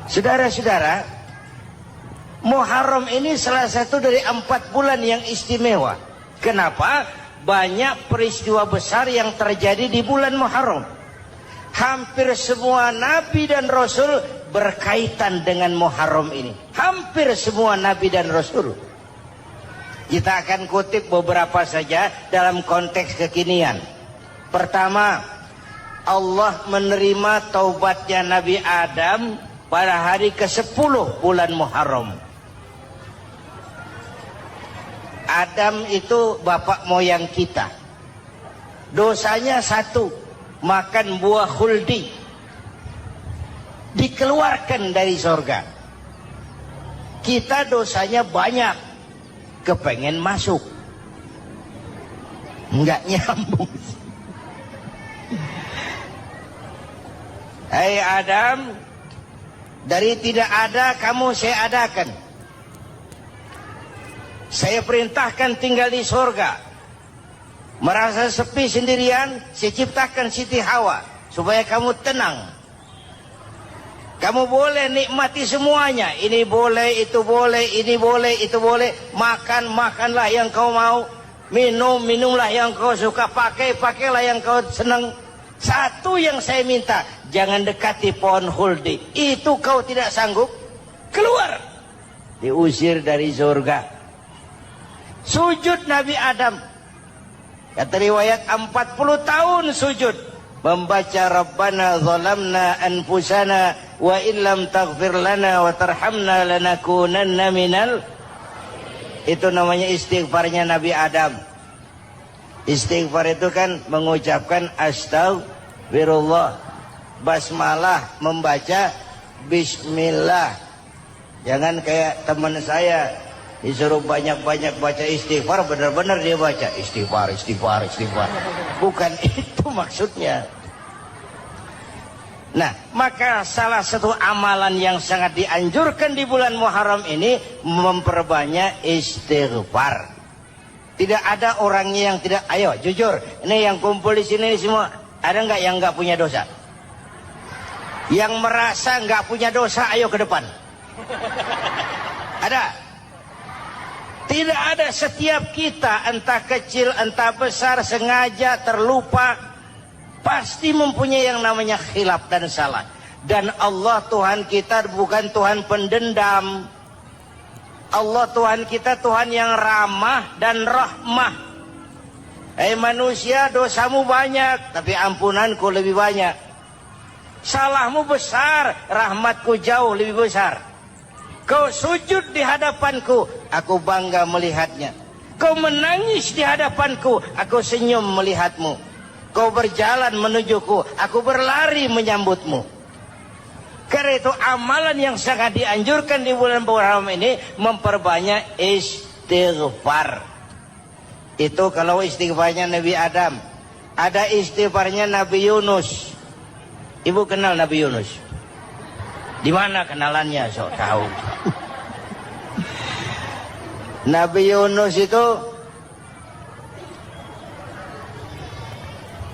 Saudara-saudara, Muharram ini salah satu dari 4 bulan yang istimewa. Kenapa? Banyak peristiwa besar yang terjadi di bulan Muharram. Hampir semua nabi dan rasul berkaitan dengan Muharram ini. Hampir semua nabi dan rasul. Kita akan kutip beberapa saja dalam konteks kekinian. Pertama, Allah menerima taubatnya Nabi Adam pada hari ke-10 bulan Muharram. Adam itu bapak moyang kita. Dosanya 1, makan buah khuldi. Dikeluarkan dari surga. Kita dosanya banyak, kepengen masuk, enggak nyambung. Hai Adam, dari tidak ada kamu saya adakan. Saya perintahkan tinggal di surga. Merasa sepi sendirian, saya ciptakan Siti Hawa supaya kamu tenang. Kamu boleh nikmati semuanya. Ini boleh, itu boleh, ini boleh, itu boleh. Makan, makanlah yang kau mau. Minum, minumlah yang kau suka. Pakai, pakailah yang kau senang. Satu yang saya minta, jangan dekati pohon khuldi. Itu kau tidak sanggup, keluar. Diusir dari surga. Sujud Nabi Adam. Kata riwayat 40 tahun sujud. Membaca Rabbana zalamna anfusana wa illam taghfir lana wa tarhamna lanakunanna minal. Itu namanya istighfarnya Nabi Adam. Istighfar itu kan mengucapkan astagfirullah, basmalah, membaca bismillah. Jangan kayak teman saya disuruh banyak-banyak baca istighfar, benar-benar dia baca istighfar, istighfar, istighfar. Bukan itu maksudnya. Nah, maka salah satu amalan yang sangat dianjurkan di bulan Muharram ini memperbanyak istighfar. Tidak ada orangnya yang tidak. Ayo jujur, ini yang kumpul di sini semua, ada nggak yang nggak punya dosa? Yang merasa nggak punya dosa, ayo ke depan. Ada? Tidak ada. Setiap kita, entah kecil entah besar, sengaja terlupa, pasti mempunyai yang namanya khilaf dan salah. Dan Allah Tuhan kita bukan Tuhan pendendam. Allah Tuhan kita Tuhan yang ramah dan rahmah. Hei manusia, dosamu banyak, tapi ampunanku lebih banyak. Salahmu besar, rahmatku jauh lebih besar. Kau sujud di hadapanku, aku bangga melihatnya. Kau menangis di hadapanku, aku senyum melihatmu. Kau berjalan menujuku, aku berlari menyambutmu. Karena itu amalan yang sangat dianjurkan di bulan Muharram ini memperbanyak istighfar. Itu kalau istighfarnya Nabi Adam. Ada istighfarnya Nabi Yunus. Ibu kenal Nabi Yunus? Di mana kenalannya? Sok tahu. Nabi Yunus itu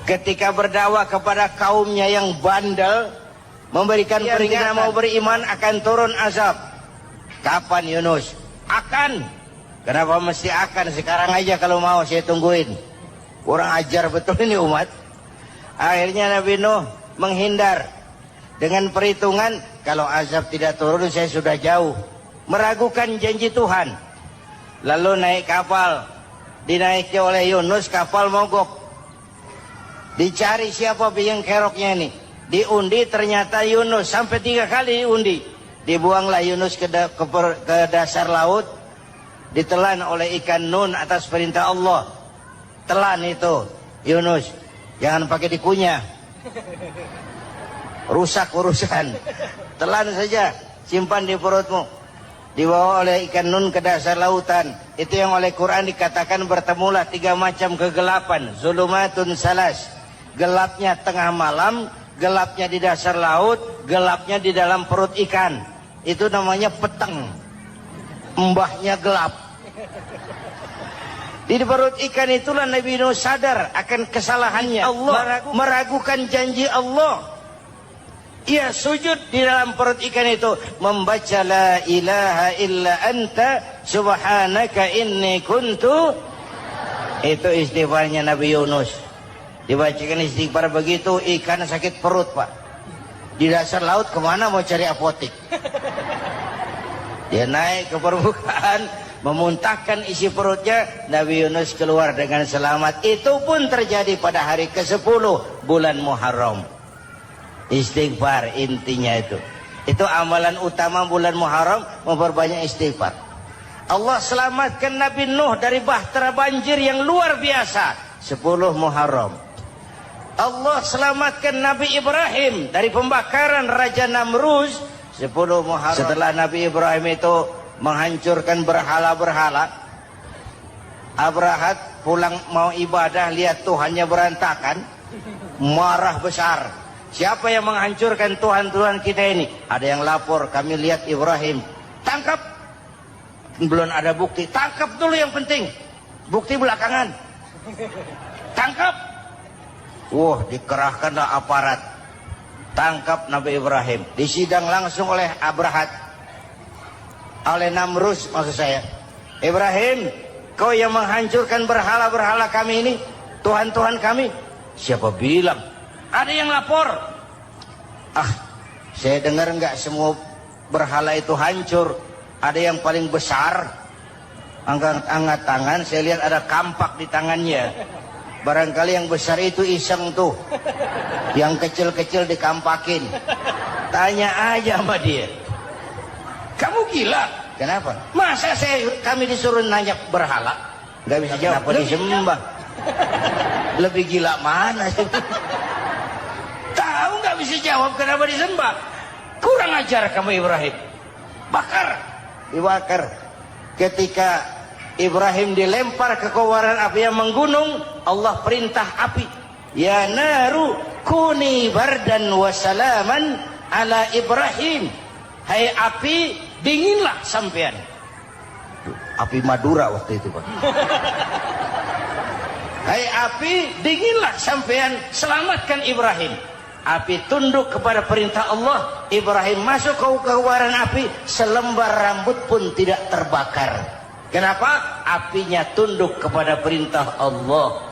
ketika berdakwah kepada kaumnya yang bandel, memberikan peringatan mau beriman akan turun azab. Kapan Yunus? Akan. Kenapa mesti akan? Sekarang aja kalau mau saya tungguin. Kurang ajar betul ini umat. Akhirnya Nabi Nuh menghindar dengan perhitungan kalau azab tidak turun saya sudah jauh. Meragukan janji Tuhan. Lalu naik kapal. Dinaiki oleh Yunus, kapal mogok. Dicari siapa biang keroknya ini. Diundi ternyata Yunus. Sampai 3 kali diundi. Dibuanglah Yunus ke dasar laut. Ditelan oleh ikan nun atas perintah Allah. Telan itu Yunus. Jangan pakai dikunyah. Rusak urusan. Telan saja. Simpan di perutmu. Dibawa oleh ikan nun ke dasar lautan. Itu yang oleh Quran dikatakan bertemulah 3 macam kegelapan. Zulumatun salas. Gelapnya tengah malam, gelapnya di dasar laut, gelapnya di dalam perut ikan. Itu namanya peteng. Mbahnya gelap. Di perut ikan itulah Nabi Nuh sadar akan kesalahannya. Allah meragukan janji Allah. Ia sujud di dalam perut ikan itu membaca la ilaha illa anta subhanaka inni kuntu. Itu istighfarnya Nabi Yunus. Dibacakan istighfar begitu, ikan sakit perut, Pak. Di dasar laut kemana mau cari apotik? Dia naik ke permukaan, memuntahkan isi perutnya, Nabi Yunus keluar dengan selamat. Itu pun terjadi pada hari ke-10 bulan Muharram. Istighfar intinya itu. Itu amalan utama bulan Muharram, memperbanyak istighfar. Allah selamatkan Nabi Nuh dari bahtera banjir yang luar biasa 10 Muharram. Allah selamatkan Nabi Ibrahim dari pembakaran Raja Namruz 10 Muharram. Setelah Nabi Ibrahim itu menghancurkan berhala-berhala, Abrahat pulang mau ibadah, lihat Tuhannya berantakan, marah besar. Siapa yang menghancurkan Tuhan-Tuhan kita ini? Ada yang lapor, kami lihat Ibrahim. Tangkap. Belum ada bukti, tangkap dulu yang penting. Bukti belakangan. Tangkap. Wah, dikerahkanlah aparat. Tangkap Nabi Ibrahim. Disidang langsung oleh Abrahat. Oleh Namruz maksud saya. Ibrahim, kau yang menghancurkan berhala-berhala kami ini, Tuhan-Tuhan kami. Siapa bilang? Ada yang lapor. Ah, saya dengar enggak semua berhala itu hancur. Ada yang paling besar, angkat tangan, saya lihat ada kampak di tangannya. Barangkali yang besar itu iseng tuh, yang kecil-kecil dikampakin. Tanya aja sama dia. Kamu gila? Kenapa? Masa kami disuruh nanya berhala? Gak bisa jawab. Kenapa disembah? Lebih gila mana sih? Tahu gak bisa jawab kenapa disembah? Kurang ajar kamu Ibrahim. Bakar. Dibakar. Ketika Ibrahim dilempar ke kobaran api yang menggunung, Allah perintah api, ya naru kuni bardan wa salaman ala Ibrahim. Hai api, dinginlah sampean. Api Madura waktu itu, Pak. Hai api, dinginlah sampean, selamatkan Ibrahim. Api tunduk kepada perintah Allah. Ibrahim masuk ke kobaran api, selembar rambut pun tidak terbakar. Kenapa? Apinya tunduk kepada perintah Allah.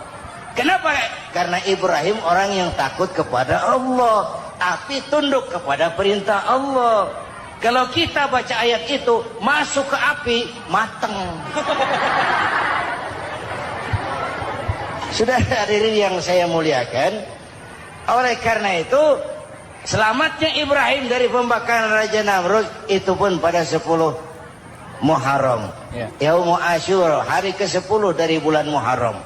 Kenapa? Karena Ibrahim orang yang takut kepada Allah. Api tunduk kepada perintah Allah. Kalau kita baca ayat itu, masuk ke api, mateng. Sudah hadirin yang saya muliakan, oleh karena itu selamatnya Ibrahim dari pembakaran Raja Namrud itu pun pada 10 Muharram, Yaumul Asyura, hari ke-10 dari bulan Muharram.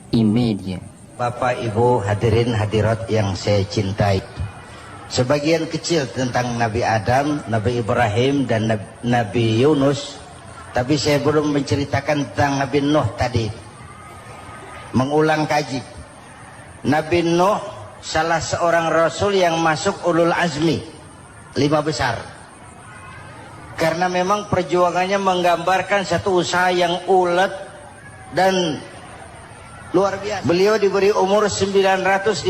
Imediat. Bapak Ibu hadirin hadirat yang saya cintai, sebagian kecil tentang Nabi Adam, Nabi Ibrahim dan Nabi Yunus, tapi saya belum menceritakan tentang Nabi Nuh tadi. Mengulang kaji. Nabi Nuh salah seorang rasul yang masuk ulul azmi 5 besar. Karena memang perjuangannya menggambarkan satu usaha yang ulet dan luar biasa. Beliau diberi umur 950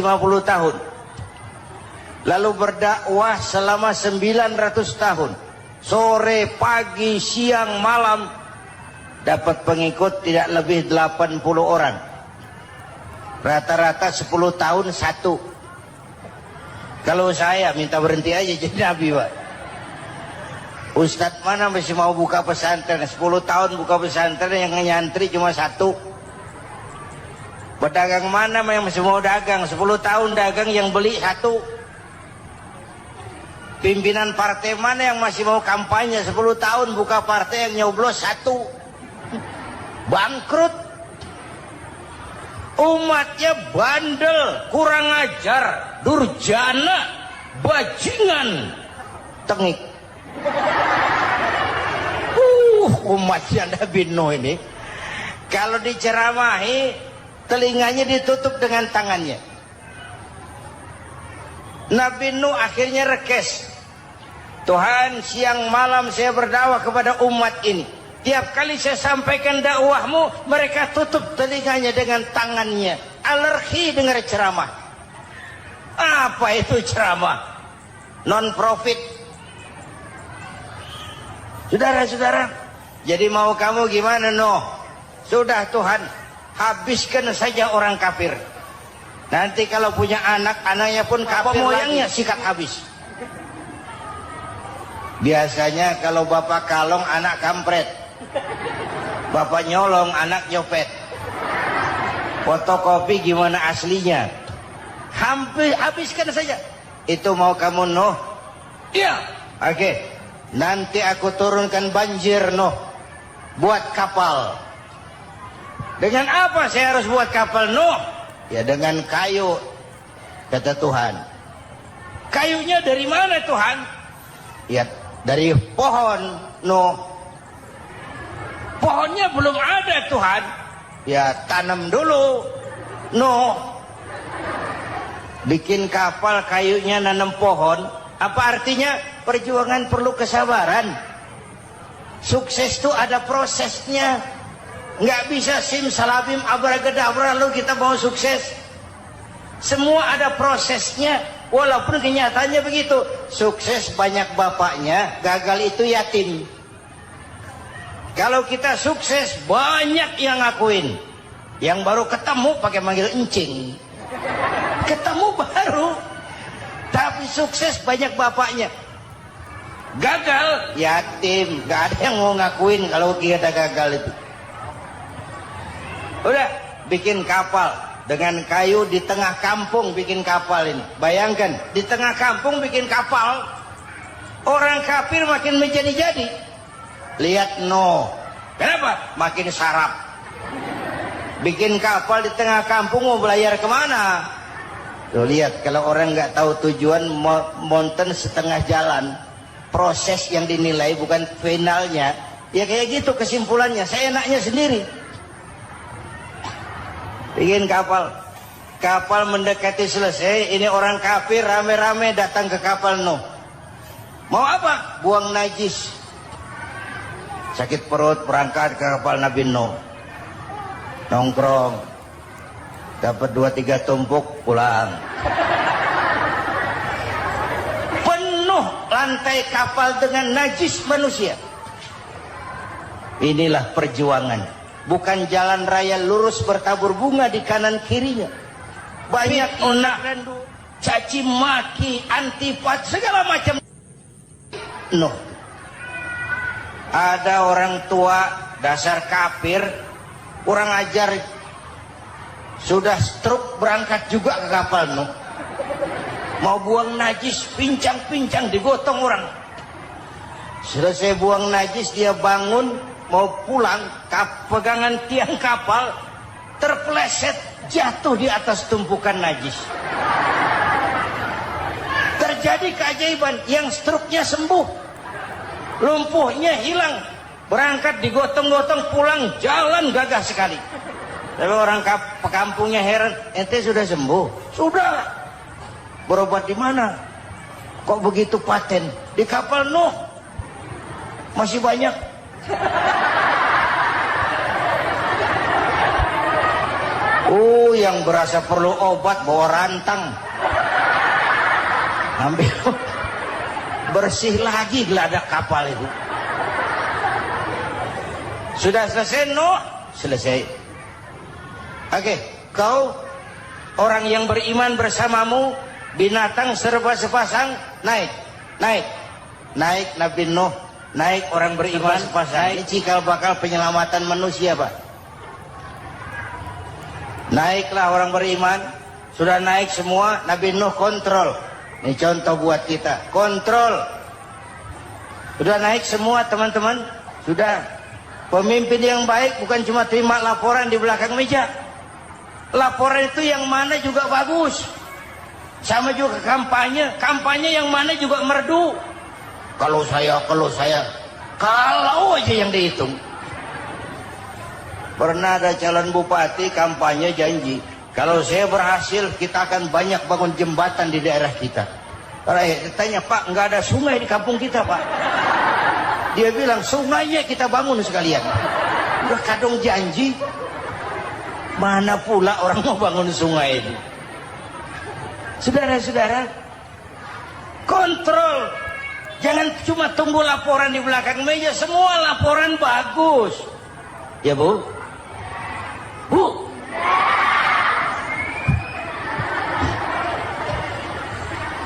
tahun. Lalu berdakwah selama 900 tahun. Sore, pagi, siang, malam. Dapat pengikut tidak lebih 80 orang. Rata-rata 10 tahun satu. Kalau saya minta berhenti aja jadi nabi, Pak. Ustadz mana masih mau buka pesantren? 10 tahun buka pesantren, yang nyantri cuma 1. Pedagang mana yang masih mau dagang? 10 tahun dagang, yang beli 1. Pimpinan partai mana yang masih mau kampanye? 10 tahun buka partai, yang nyoblos 1. Bangkrut. Umatnya bandel, kurang ajar, durjana, bajingan, tengik. Umatnya Nabi Nuh ini kalau diceramahi, telinganya ditutup dengan tangannya. Nabi Nuh akhirnya rekes. Tuhan, siang malam saya berdakwah kepada umat ini. Tiap kali saya sampaikan dakwahmu, mereka tutup telinganya dengan tangannya. Alergi dengar ceramah. Apa itu ceramah? non-profit. Saudara-saudara, jadi mau kamu gimana noh? Sudah Tuhan, habiskan saja orang kafir. Nanti kalau punya anak, anaknya pun kafir moyangnya sikat habis. Biasanya kalau bapak kalong, anak kampret. Bapak nyolong, anak nyopet. Fotokopi gimana aslinya? Hampir habiskan saja. Itu mau kamu noh? Iya. Oke. Nanti aku turunkan banjir noh. Buat kapal. Dengan apa saya harus buat kapal noh? Ya dengan kayu. Kata Tuhan. Kayunya dari mana Tuhan? Ya dari pohon noh. Pohonnya belum ada Tuhan. Ya tanam dulu noh. Bikin kapal kayunya nanam pohon. Apa artinya? Perjuangan perlu kesabaran. Sukses itu ada prosesnya. Nggak bisa simsalabim abracadabra lalu kita mau sukses. Semua ada prosesnya. Walaupun kenyataannya begitu. Sukses banyak bapaknya, gagal itu yatim. Kalau kita sukses banyak yang ngakuin. Yang baru ketemu pakai manggil encing. Ketemu baru. Tapi sukses banyak bapaknya. Gagal yatim, gak ada yang mau ngakuin kalau kita gagal itu. Udah bikin kapal dengan kayu di tengah kampung, bikin kapal ini. Bayangkan di tengah kampung bikin kapal, orang kafir makin menjadi-jadi. Lihat noh, kenapa? Makin sarap. Bikin kapal di tengah kampung mau belayar kemana? Tuh lihat, kalau orang nggak tahu tujuan, mountain setengah jalan. Proses yang dinilai bukan finalnya. Ya kayak gitu kesimpulannya. Saya enaknya sendiri. Bikin kapal. Kapal mendekati selesai. Ini orang kafir rame-rame datang ke kapal Nuh. Mau apa? Buang najis. Sakit perut berangkat ke kapal Nabi Nuh. Nongkrong. Dapat 2-3 tumpuk pulang. Lantai kapal dengan najis manusia. Inilah perjuangan. Bukan jalan raya lurus bertabur bunga di kanan kirinya. Banyak onak, caci maki, antipat, segala macam. No. Ada orang tua dasar kafir, kurang ajar, sudah stroke berangkat juga ke kapal Nuh. Mau buang najis, pincang-pincang digotong orang. Selesai buang najis, dia bangun mau pulang, pegangan tiang kapal terpeleset, jatuh di atas tumpukan najis. Terjadi keajaiban, yang struknya sembuh, lumpuhnya hilang, berangkat digotong-gotong pulang, jalan gagah sekali. Tapi orang kampungnya heran, ente sudah sembuh? Sudah. Berobat di mana? Kok begitu paten? Di kapal Nuh. Masih banyak. Oh, yang berasa perlu obat bawa rantang. Ambil. Bersih lagi geladak kapal itu. Sudah selesai Nuh? Selesai. Oke, kau orang yang beriman bersamamu, binatang serba sepasang, naik Nabi Nuh, naik orang beriman sepasang. Ini cikal bakal penyelamatan manusia, Pak. Naiklah orang beriman, sudah naik semua, Nabi Nuh kontrol. Ini contoh buat kita, kontrol. Sudah naik semua teman-teman, sudah. Pemimpin yang baik bukan cuma terima laporan di belakang meja. Laporan itu yang mana juga bagus. Sama juga kampanye yang mana juga merdu. Kalau aja yang dihitung. Pernah ada calon bupati kampanye janji, kalau saya berhasil kita akan banyak bangun jembatan di daerah kita. Tanya, Pak, nggak ada sungai di kampung kita, Pak. Dia bilang, sungainya kita bangun sekalian. Udah kadung janji, mana pula orang mau bangun sungai itu. Saudara-saudara, Kontrol. Jangan cuma tunggu laporan di belakang meja, semua laporan bagus. Ya Bu? Bu?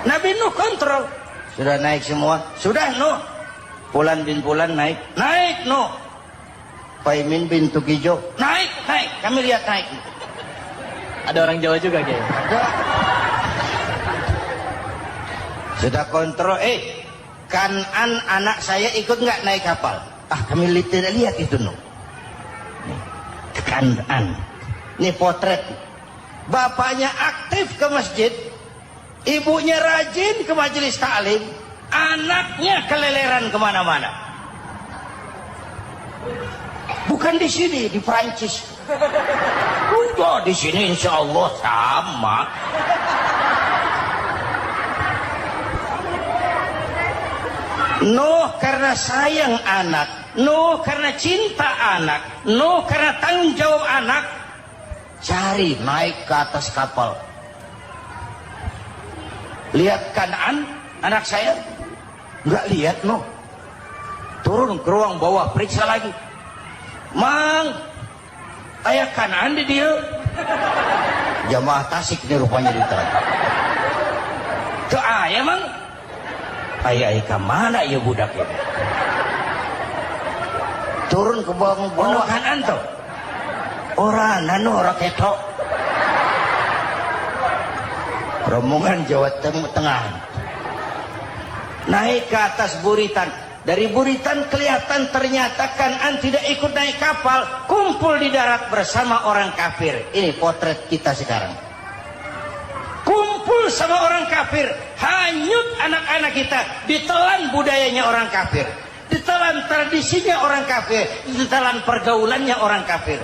Nabi Nuh kontrol. Sudah naik semua? Sudah Nuh. Pulan bin Pulan naik. Naik Nuh. Paimin bin Tukijo. Naik, naik. Kami lihat naik. Ada orang Jawa juga Kiai. Ada. Sudah kontrol. Kanan anak saya ikut nggak naik kapal? Kami tidak lihat itu Nuh. Kanan. Ini potret. Bapaknya aktif ke masjid, ibunya rajin ke majelis taklim, anaknya keleleran kemana-mana. Bukan di sini, di Prancis. Udah di sini insya Allah sama. Nuh karena sayang anak, Nuh karena cinta anak, Nuh karena tanggung jawab anak, cari naik ke atas kapal. Lihat Kanaan, anak saya, nggak lihat Nuh. Turun ke ruang bawah, periksa lagi. Mang, ayah Kanaan di dia. Jamaah Tasik ini rupanya ditanya. Ke ayah Mang. Ayah ke mana ya budak ini? Turun ke bawah Kanaan tuh. Orang nanu orang ketok. Rombongan Jawa Tengah. Naik ke atas buritan. Dari buritan kelihatan ternyata Kanaan tidak ikut naik kapal, kumpul di darat bersama orang kafir. Ini potret kita sekarang. Kumpul sama orang kafir, hanyut anak-anak kita, ditelan budayanya orang kafir, ditelan tradisinya orang kafir, ditelan pergaulannya orang kafir.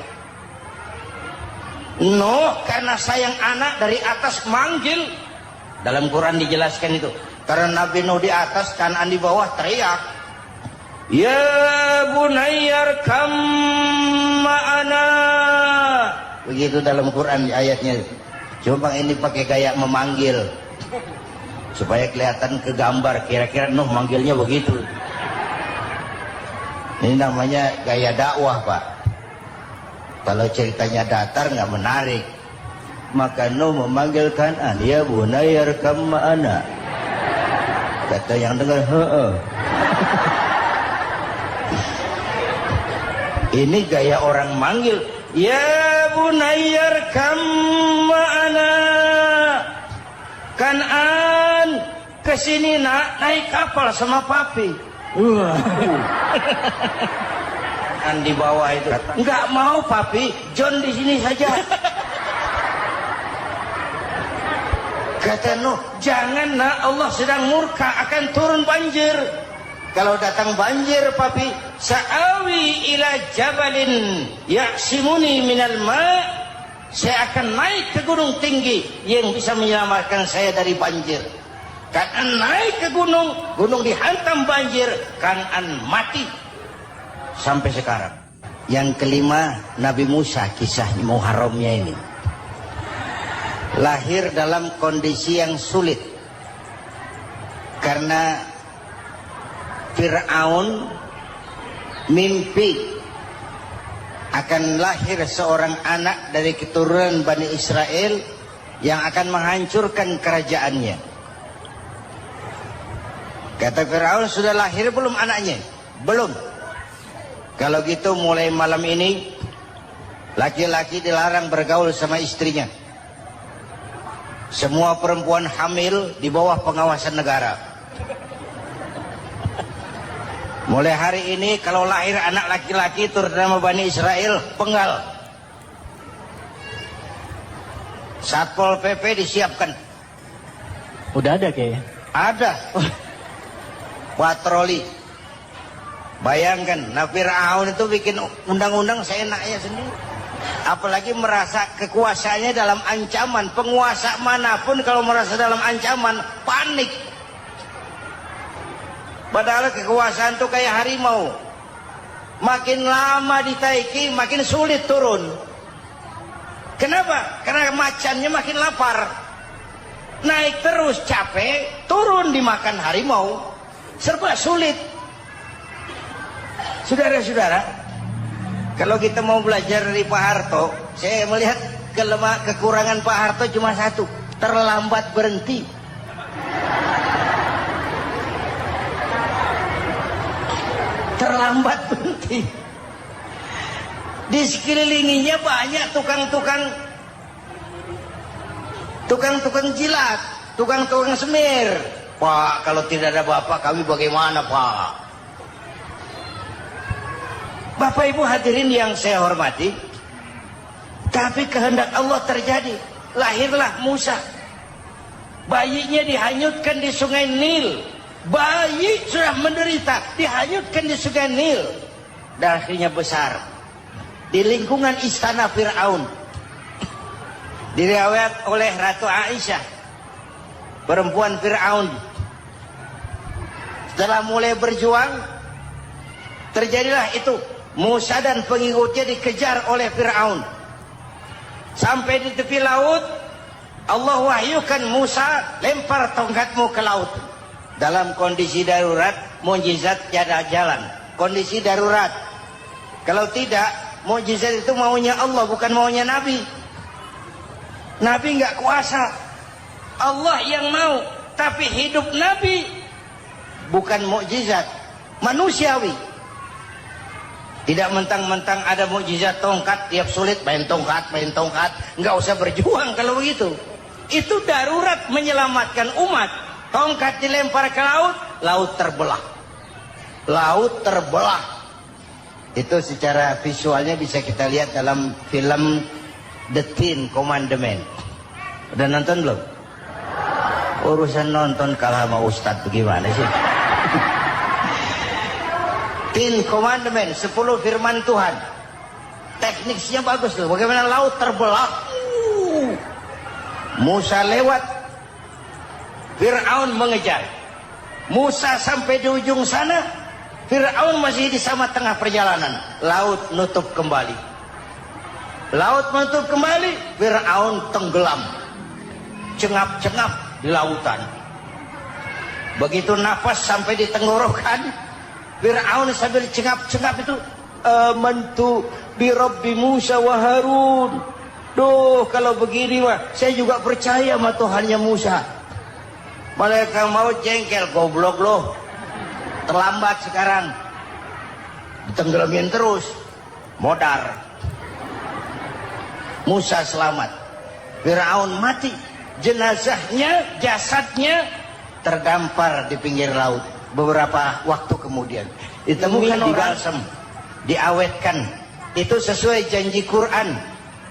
Nuh karena sayang anak dari atas manggil. Dalam Quran dijelaskan itu. Karena Nabi Nuh di atas, Kanaan di bawah, teriak, ya bunayyarkam ma'ana. Begitu dalam Quran di ayatnya. Cuma ini pakai gaya memanggil supaya kelihatan ke gambar, kira-kira Nuh manggilnya begitu. Ini namanya gaya dakwah Pak. Kalau ceritanya datar nggak menarik, maka Nuh memanggil Kanaan, ya bunayyarkam ma'ana. Kata yang dengar, ini gaya orang manggil, ya bunayyarkam ma'ana. Kanaan, kesini nak, naik kapal sama papi. Kan di bawah itu, nggak mau papi, John di sini saja. Kata Nuh, jangan nak, Allah sedang murka, akan turun banjir. Kalau datang banjir papi, sa'awi ila jabalin ya'simuni minal ma', saya akan naik ke gunung tinggi yang bisa menyelamatkan saya dari banjir. Kanaan naik ke gunung, gunung dihantam banjir, Kanaan mati sampai sekarang. Yang kelima, Nabi Musa, kisah Muharramnya ini. Lahir dalam kondisi yang sulit karena Fir'aun mimpi akan lahir seorang anak dari keturunan Bani Israel yang akan menghancurkan kerajaannya. Kata Fir'aun, sudah lahir belum anaknya? Belum. Kalau gitu mulai malam ini laki-laki dilarang bergaul sama istrinya. Semua perempuan hamil di bawah pengawasan negara. Mulai hari ini kalau lahir anak laki-laki terutama Bani Israel, penggal. Satpol PP disiapkan. Udah ada kayaknya. Ada. Patroli. Bayangkan, Fir'aun itu bikin undang-undang seenaknya sendiri. Apalagi merasa kekuasaannya dalam ancaman. Penguasa manapun kalau merasa dalam ancaman, panik. Padahal kekuasaan itu kayak harimau. Makin lama ditaiki, makin sulit turun. Kenapa? Karena macannya makin lapar. naik terus capek, turun dimakan harimau, serba sulit. Saudara-saudara, kalau kita mau belajar dari Pak Harto, saya melihat kekurangan Pak Harto cuma satu, terlambat berhenti. Terlambat berhenti. Di sekelilinginya banyak tukang jilat, tukang semir. Pak, kalau tidak ada Bapak kami bagaimana, Pak? Bapak Ibu hadirin yang saya hormati, tapi kehendak Allah terjadi. Lahirlah Musa. Bayinya dihanyutkan di sungai Nil. Bayi sudah menderita, dihanyutkan di sungai Nil. Dan akhirnya besar di lingkungan istana Fir'aun. Diriwayat oleh Ratu Aisyah, perempuan Fir'aun. Setelah mulai berjuang, terjadilah itu. Musa dan pengikutnya dikejar oleh Fir'aun. Sampai di tepi laut, Allah wahyukan Musa, lempar tongkatmu ke laut. Dalam kondisi darurat, mukjizat tiada jalan. Kondisi darurat. Kalau tidak, mukjizat itu maunya Allah, bukan maunya Nabi. Nabi nggak kuasa, Allah yang mau. Tapi hidup Nabi bukan mukjizat, manusiawi. Tidak mentang-mentang ada mukjizat tongkat, tiap sulit main tongkat. Nggak usah berjuang kalau begitu. Itu darurat menyelamatkan umat. Tongkat dilempar ke laut, laut terbelah. Laut terbelah. Itu secara visualnya bisa kita lihat dalam film The Ten Commandments. Udah nonton belum? Urusan nonton kalah sama Ustadz bagaimana sih? Ten Commandments, 10 firman Tuhan. Tekniknya bagus loh. Bagaimana laut terbelah. Musa lewat, Fir'aun mengejar. Musa sampai di ujung sana, Fir'aun masih di sama tengah perjalanan. Laut nutup kembali. Laut menutup kembali, Fir'aun tenggelam. Cengap-cengap di lautan. Begitu nafas sampai di tenggorokan, Fir'aun sambil cengap-cengap itu, amantu bi Rabbi Musa wa Harun. Duh, kalau begini mah saya juga percaya sama Tuhannya Musa. Malaikat maut jengkel, goblok loh. Terlambat sekarang. Ditenggelamin terus. Modar. Musa selamat. Fir'aun mati. Jenazahnya, jasadnya terdampar di pinggir laut. Beberapa waktu kemudian ditemukan di balsam, diawetkan. Itu sesuai janji Quran.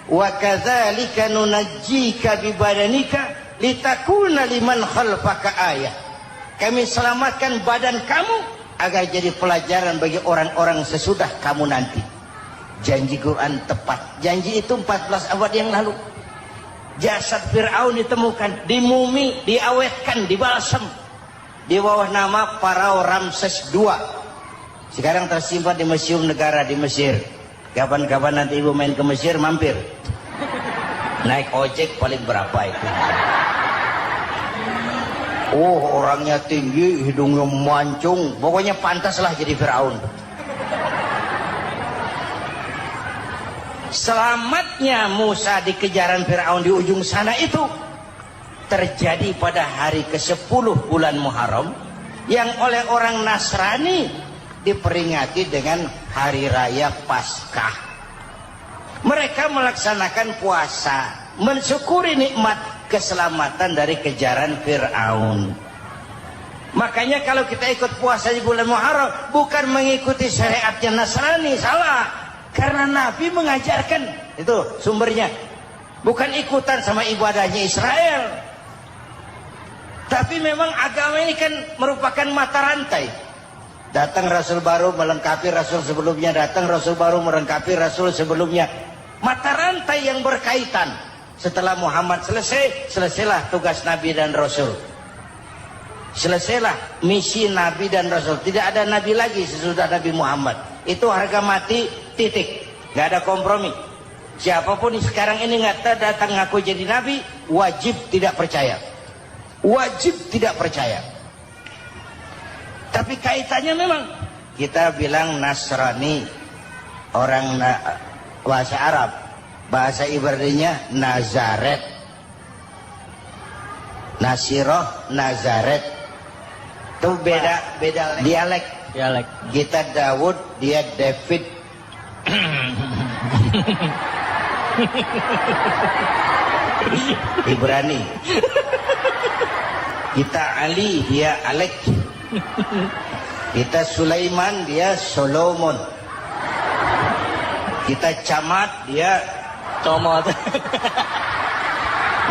Wa kadzalika nunajjika bi badanika litakuna liman khalfaka ayah. Kami selamatkan badan kamu agar jadi pelajaran bagi orang-orang sesudah kamu nanti. Janji Quran tepat. Janji itu 14 abad yang lalu. Jasad Fir'aun ditemukan, dimumi, diawetkan, dibalsam di bawah nama Farao Ramses II. Sekarang tersimpan di Museum Negara di Mesir. Kapan-kapan nanti ibu main ke Mesir, mampir. Naik ojek paling berapa itu? Oh, orangnya tinggi, hidungnya mancung. Pokoknya pantaslah jadi Fir'aun. Selamatnya Musa di kejaran Fir'aun di ujung sana itu terjadi pada hari ke-10 bulan Muharram, yang oleh orang Nasrani diperingati dengan hari raya Paskah. Mereka melaksanakan puasa, mensyukuri nikmat keselamatan dari kejaran Fir'aun. Makanya kalau kita ikut puasa di bulan Muharram, bukan mengikuti syariatnya Nasrani, salah. Karena Nabi mengajarkan, itu sumbernya. Bukan ikutan sama ibadahnya Israel. Tapi memang agama ini kan merupakan mata rantai. Datang Rasul baru melengkapi Rasul sebelumnya, datang Rasul baru melengkapi Rasul sebelumnya. Mata rantai yang berkaitan. Setelah Muhammad selesai, selesailah tugas Nabi dan Rasul. Selesailah misi Nabi dan Rasul. Tidak ada Nabi lagi sesudah Nabi Muhammad. Itu harga mati, titik. Gak ada kompromi. Siapapun sekarang ini nggak datang ngaku jadi Nabi, wajib tidak percaya. wajib tidak percaya. Tapi kaitannya memang kita bilang Nasrani, orang bahasa Arab, bahasa Ibraninya Nazaret, Nasiroh, Nazaret, itu beda dialek. Kita Daud, dia David. Ibrani. Kita Ali, dia Alek. Kita Sulaiman, dia Solomon. Kita Camat, dia Comot.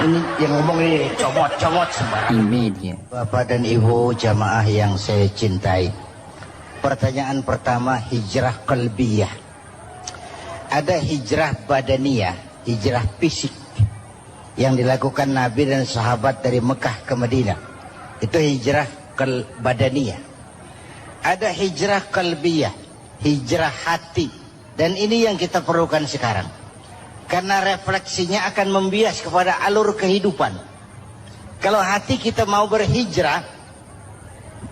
ini yang ngomong ini comot sembarang. Ini dia. Bapak dan Ibu jamaah yang saya cintai, pertanyaan pertama, hijrah qalbiyah. Ada hijrah badaniyah, hijrah fisik yang dilakukan Nabi dan sahabat dari Mekah ke Madinah. Itu hijrah badaniyah. Ada hijrah qalbiyah, hijrah hati. Dan ini yang kita perlukan sekarang. Karena refleksinya akan membias kepada alur kehidupan. Kalau hati kita mau berhijrah,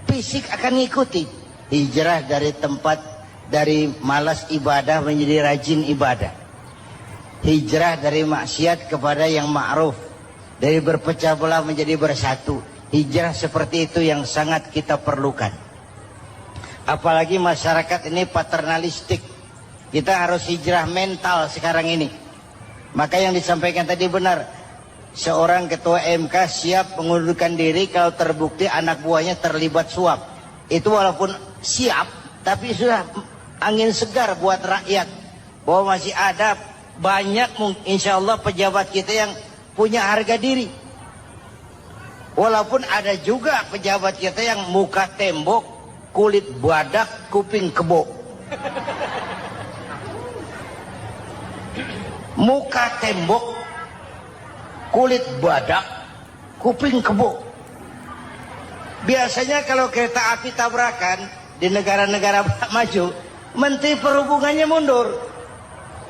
fisik akan ngikuti. Hijrah dari tempat, dari malas ibadah menjadi rajin ibadah. Hijrah dari maksiat kepada yang ma'ruf. Dari berpecah belah menjadi bersatu. Hijrah seperti itu yang sangat kita perlukan. Apalagi masyarakat ini paternalistik. Kita harus hijrah mental sekarang ini. Maka yang disampaikan tadi benar. Seorang ketua MK siap mengundurkan diri kalau terbukti anak buahnya terlibat suap. Itu walaupun siap, tapi sudah angin segar buat rakyat. Bahwa masih ada banyak insya Allah pejabat kita yang punya harga diri. Walaupun ada juga pejabat kita yang muka tembok, kulit badak, kuping kebo. Muka tembok, kulit badak, kuping kebo. Biasanya kalau kereta api tabrakan di negara-negara maju, Menteri Perhubungannya mundur.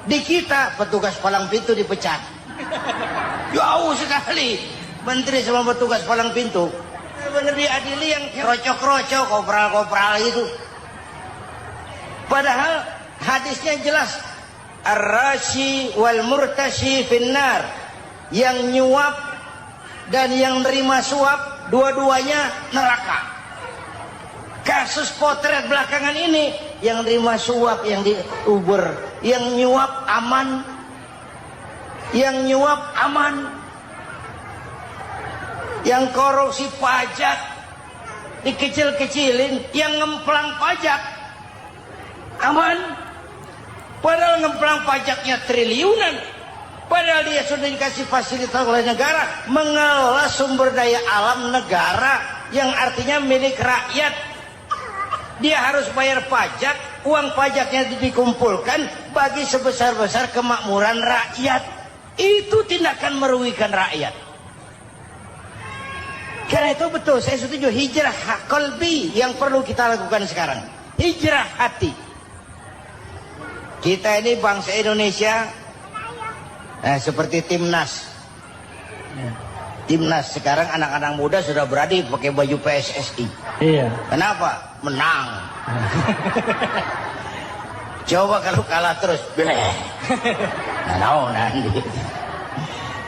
Di kita petugas palang pintu dipecat. Jauh sekali Menteri sama petugas palang pintu. Benar diadili yang krocok-krocok, kopral-kopral itu. Padahal hadisnya jelas. Ar-rashi wal murtashi finnar. Yang nyuap dan yang nerima suap, dua-duanya neraka. Kasus potret belakangan ini, yang nerima suap, yang diuber, yang nyuap aman, yang nyuap aman, yang korupsi pajak dikecil-kecilin, yang ngemplang pajak aman. Padahal ngemplang pajaknya triliunan. Padahal dia sudah dikasih fasilitas oleh negara mengelola sumber daya alam negara yang artinya milik rakyat. Dia harus bayar pajak, uang pajaknya dikumpulkan bagi sebesar-besar kemakmuran rakyat. Itu tindakan merugikan rakyat. Karena itu betul, saya setuju, hijrah qalbi yang perlu kita lakukan sekarang. Hijrah hati. Kita ini bangsa Indonesia seperti timnas. Timnas sekarang anak-anak muda sudah berani pakai baju PSSI. Iya. Kenapa? Menang. Coba kalau kalah terus, nanti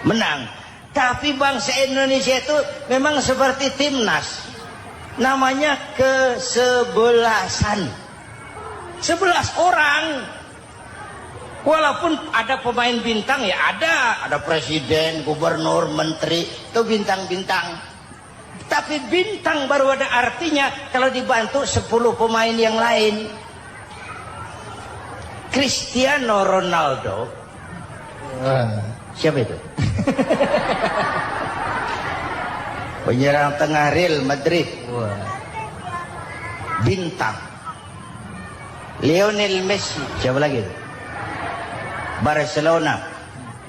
menang. Tapi bangsa Indonesia itu memang seperti timnas. Namanya kesebelasan. 11 orang. Walaupun ada pemain bintang ya ada presiden, gubernur, menteri, itu bintang-bintang. Tapi bintang baru ada artinya kalau dibantu 10 pemain yang lain. Cristiano Ronaldo. Siapa itu? Penyerang tengah Real Madrid. Bintang. Lionel Messi. Siapa lagi itu? Barcelona.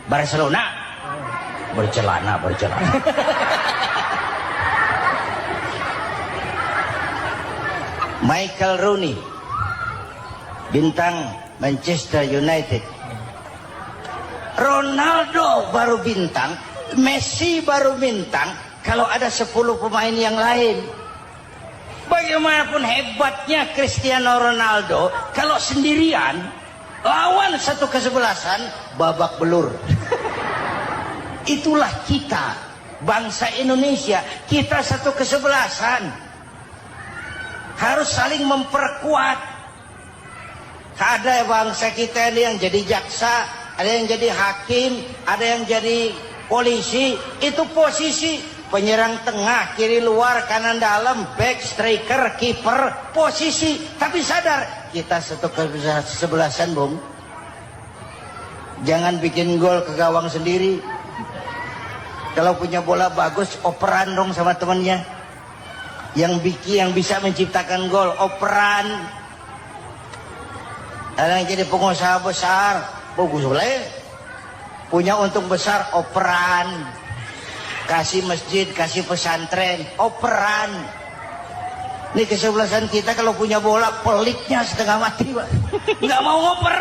Bercelana. Michael Rooney, bintang Manchester United. Ronaldo baru bintang, Messi baru bintang, kalau ada 10 pemain yang lain. Bagaimanapun hebatnya Cristiano Ronaldo, kalau sendirian lawan satu kesebelasan, babak belur. Itulah kita, bangsa Indonesia. Kita satu kesebelasan, harus saling memperkuat. Ada bangsa kita ini yang jadi jaksa, ada yang jadi hakim, ada yang jadi polisi. Itu posisi penyerang tengah, kiri luar, kanan dalam, back, striker, kiper, posisi. Tapi sadar, kita satu kesebelasan, Bung. Jangan bikin gol ke gawang sendiri. Kalau punya bola bagus, operan dong sama temannya. Yang bisa menciptakan gol, operan. Ada yang jadi pengusaha besar, bagus boleh. Punya untung besar, operan. Kasih masjid, kasih pesantren, operan. Ini kesebelasan kita kalau punya bola, peliknya setengah mati, Pak. Nggak mau ngoper.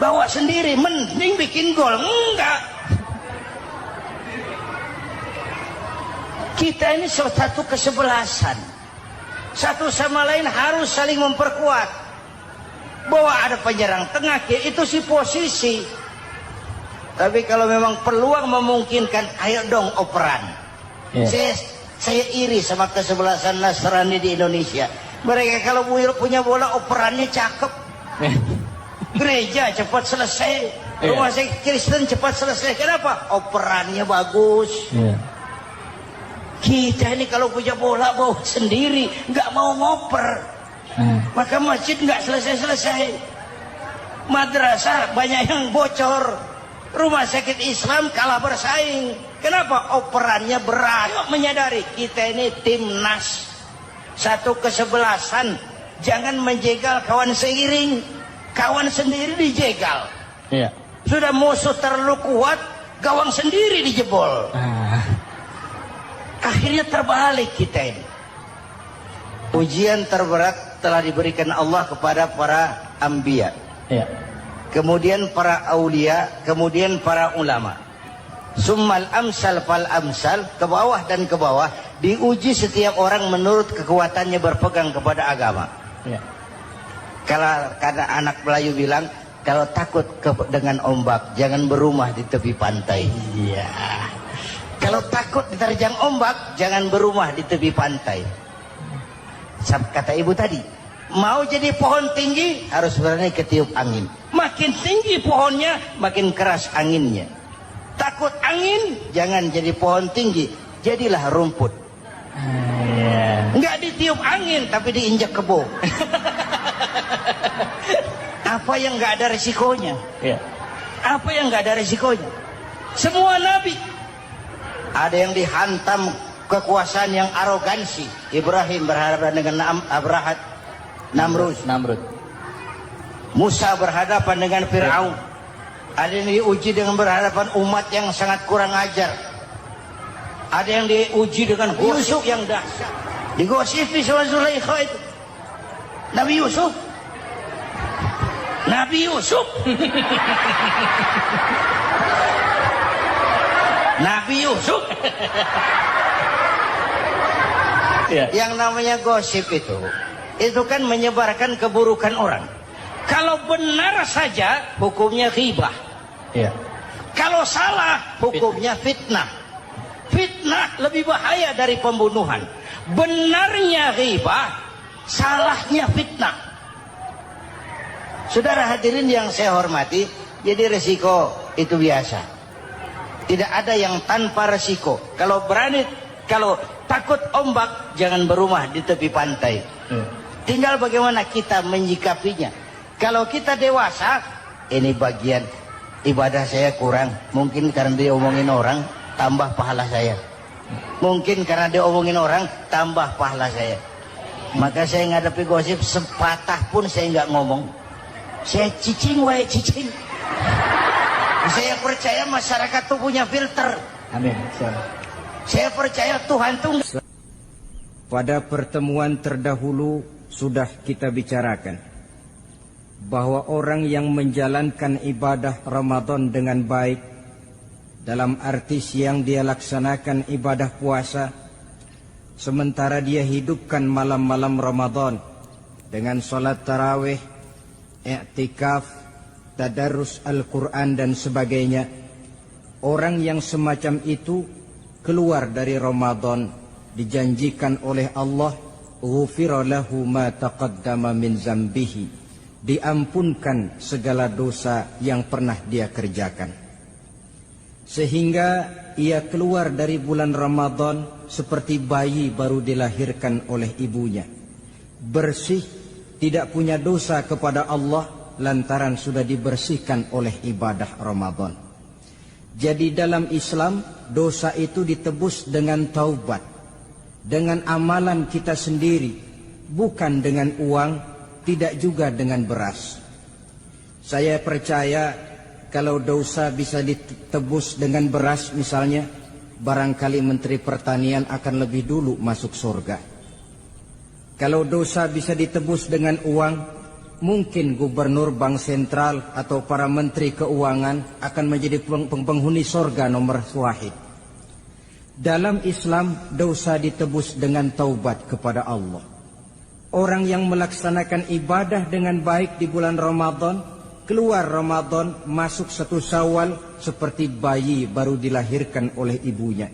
Bawa sendiri, mending bikin gol. Enggak. Kita ini satu kesebelasan. Satu sama lain harus saling memperkuat. Bahwa ada penyerang tengah, itu si posisi. Tapi kalau memang peluang memungkinkan, ayo dong operan. Saya iri sama kesebelasan Nasrani di Indonesia. Mereka kalau punya bola, operannya cakep. Gereja cepat selesai, rumah sakit Kristen cepat selesai. Kenapa? Operannya bagus. Kita ini kalau punya bola bawa sendiri, nggak mau ngoper. Maka masjid nggak selesai-selesai. Madrasah banyak yang bocor. Rumah sakit Islam kalah bersaing. Kenapa? Operannya berat. Yuk menyadari kita ini timnas, satu kesebelasan. Jangan menjegal kawan seiring. Kawan sendiri dijegal. Sudah musuh terlalu kuat, gawang sendiri dijebol. Akhirnya terbalik kita ini. Ujian terberat telah diberikan Allah kepada para anbiya. Kemudian para aulia, kemudian para ulama. Summal amsal fal amsal, ke bawah dan ke bawah, diuji setiap orang menurut kekuatannya berpegang kepada agama. Kalau karena anak Melayu bilang, kalau takut dengan ombak, jangan berumah di tepi pantai. Kalau takut diterjang ombak, jangan berumah di tepi pantai. Kata ibu tadi, mau jadi pohon tinggi harus berani ketiup angin. Makin tinggi pohonnya, makin keras anginnya. Takut angin, jangan jadi pohon tinggi, jadilah rumput. Nggak ditiup angin, tapi diinjak kebo. Apa yang nggak ada resikonya? Apa yang nggak ada resikonya? Semua nabi ada yang dihantam kekuasaan yang arogansi. Ibrahim berhadapan dengan Namrud. Musa berhadapan dengan Fir'aun. Ada yang diuji dengan berhadapan umat yang sangat kurang ajar. Ada yang diuji dengan Yusuf yang dahsyat. Digosipi sama Zulaikha itu. Nabi Yusuf. Nabi Yusuf. Yang namanya gosip itu kan menyebarkan keburukan orang. Kalau benar saja hukumnya ghibah. Kalau salah hukumnya fitnah. Fitnah lebih bahaya dari pembunuhan. Benarnya ghibah, salahnya fitnah. Saudara hadirin yang saya hormati, jadi resiko itu biasa. Tidak ada yang tanpa resiko. Kalau takut ombak, jangan berumah di tepi pantai. Tinggal bagaimana kita menyikapinya. Kalau kita dewasa, ini bagian ibadah saya kurang. Mungkin karena dia omongin orang, tambah pahala saya. Mungkin karena dia omongin orang, tambah pahala saya. Maka saya ngadapi gosip, sepatah pun saya nggak ngomong. Saya cicing. Saya percaya masyarakat tuh punya filter. Amin. Saya percaya Tuhan tuh. Pada pertemuan terdahulu sudah kita bicarakan bahwa orang yang menjalankan ibadah Ramadan dengan baik dalam arti siang dia laksanakan ibadah puasa, sementara dia hidupkan malam-malam Ramadan dengan sholat tarawih, i'tikaf, tadarus Al-Quran dan sebagainya. Orang yang semacam itu keluar dari Ramadan dijanjikan oleh Allah, ghufira lahu ma taqaddama min zambihi, diampunkan segala dosa yang pernah dia kerjakan. Sehingga ia keluar dari bulan Ramadan seperti bayi baru dilahirkan oleh ibunya, bersih, tidak punya dosa kepada Allah lantaran sudah dibersihkan oleh ibadah Ramadan. Jadi dalam Islam dosa itu ditebus dengan taubat, dengan amalan kita sendiri, bukan dengan uang, tidak juga dengan beras. Saya percaya kalau dosa bisa ditebus dengan beras misalnya, barangkali Menteri Pertanian akan lebih dulu masuk surga. Kalau dosa bisa ditebus dengan uang, mungkin Gubernur Bank Sentral atau para Menteri Keuangan akan menjadi penghuni surga nomor 1. Dalam Islam dosa ditebus dengan taubat kepada Allah. Orang yang melaksanakan ibadah dengan baik di bulan Ramadan, keluar Ramadan masuk 1 Syawal seperti bayi baru dilahirkan oleh ibunya.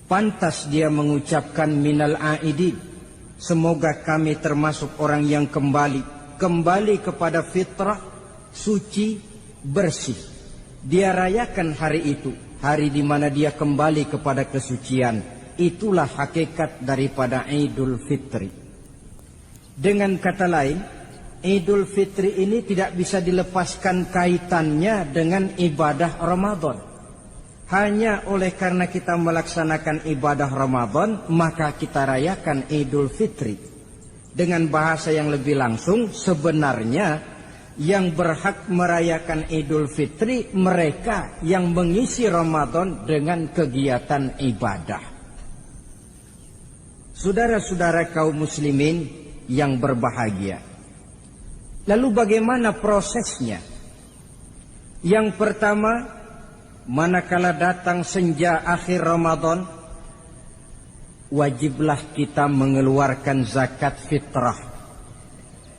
Pantas dia mengucapkan minal aidin, semoga kami termasuk orang yang kembali kepada fitrah, suci, bersih. Dia rayakan hari itu, hari di mana dia kembali kepada kesucian. Itulah hakikat daripada Idul Fitri. Dengan kata lain, Idul Fitri ini tidak bisa dilepaskan kaitannya dengan ibadah Ramadan. Hanya oleh karena kita melaksanakan ibadah Ramadan, maka kita rayakan Idul Fitri. Dengan bahasa yang lebih langsung, sebenarnya yang berhak merayakan Idul Fitri mereka yang mengisi Ramadan dengan kegiatan ibadah. Saudara-saudara kaum muslimin yang berbahagia, lalu bagaimana prosesnya? Yang pertama, manakala datang senja akhir Ramadan, wajiblah kita mengeluarkan zakat fitrah.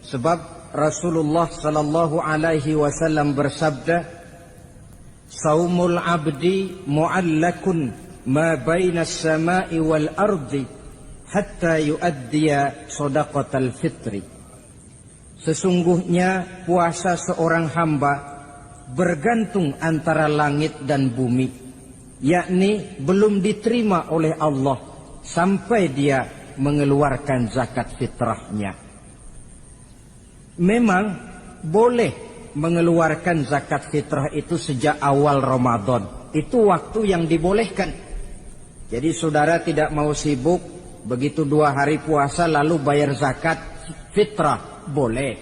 Sebab Rasulullah sallallahu alaihi wasallam bersabda, "Saumul 'abdi mu'allakun ma baina as-sama'i wal ardi hatta yu'addiya shadaqatal fitri." Sesungguhnya puasa seorang hamba bergantung antara langit dan bumi, yakni belum diterima oleh Allah sampai dia mengeluarkan zakat fitrahnya. Memang boleh mengeluarkan zakat fitrah itu sejak awal Ramadan. Itu waktu yang dibolehkan. Jadi saudara tidak mau sibuk, begitu 2 hari puasa lalu bayar zakat fitrah, boleh.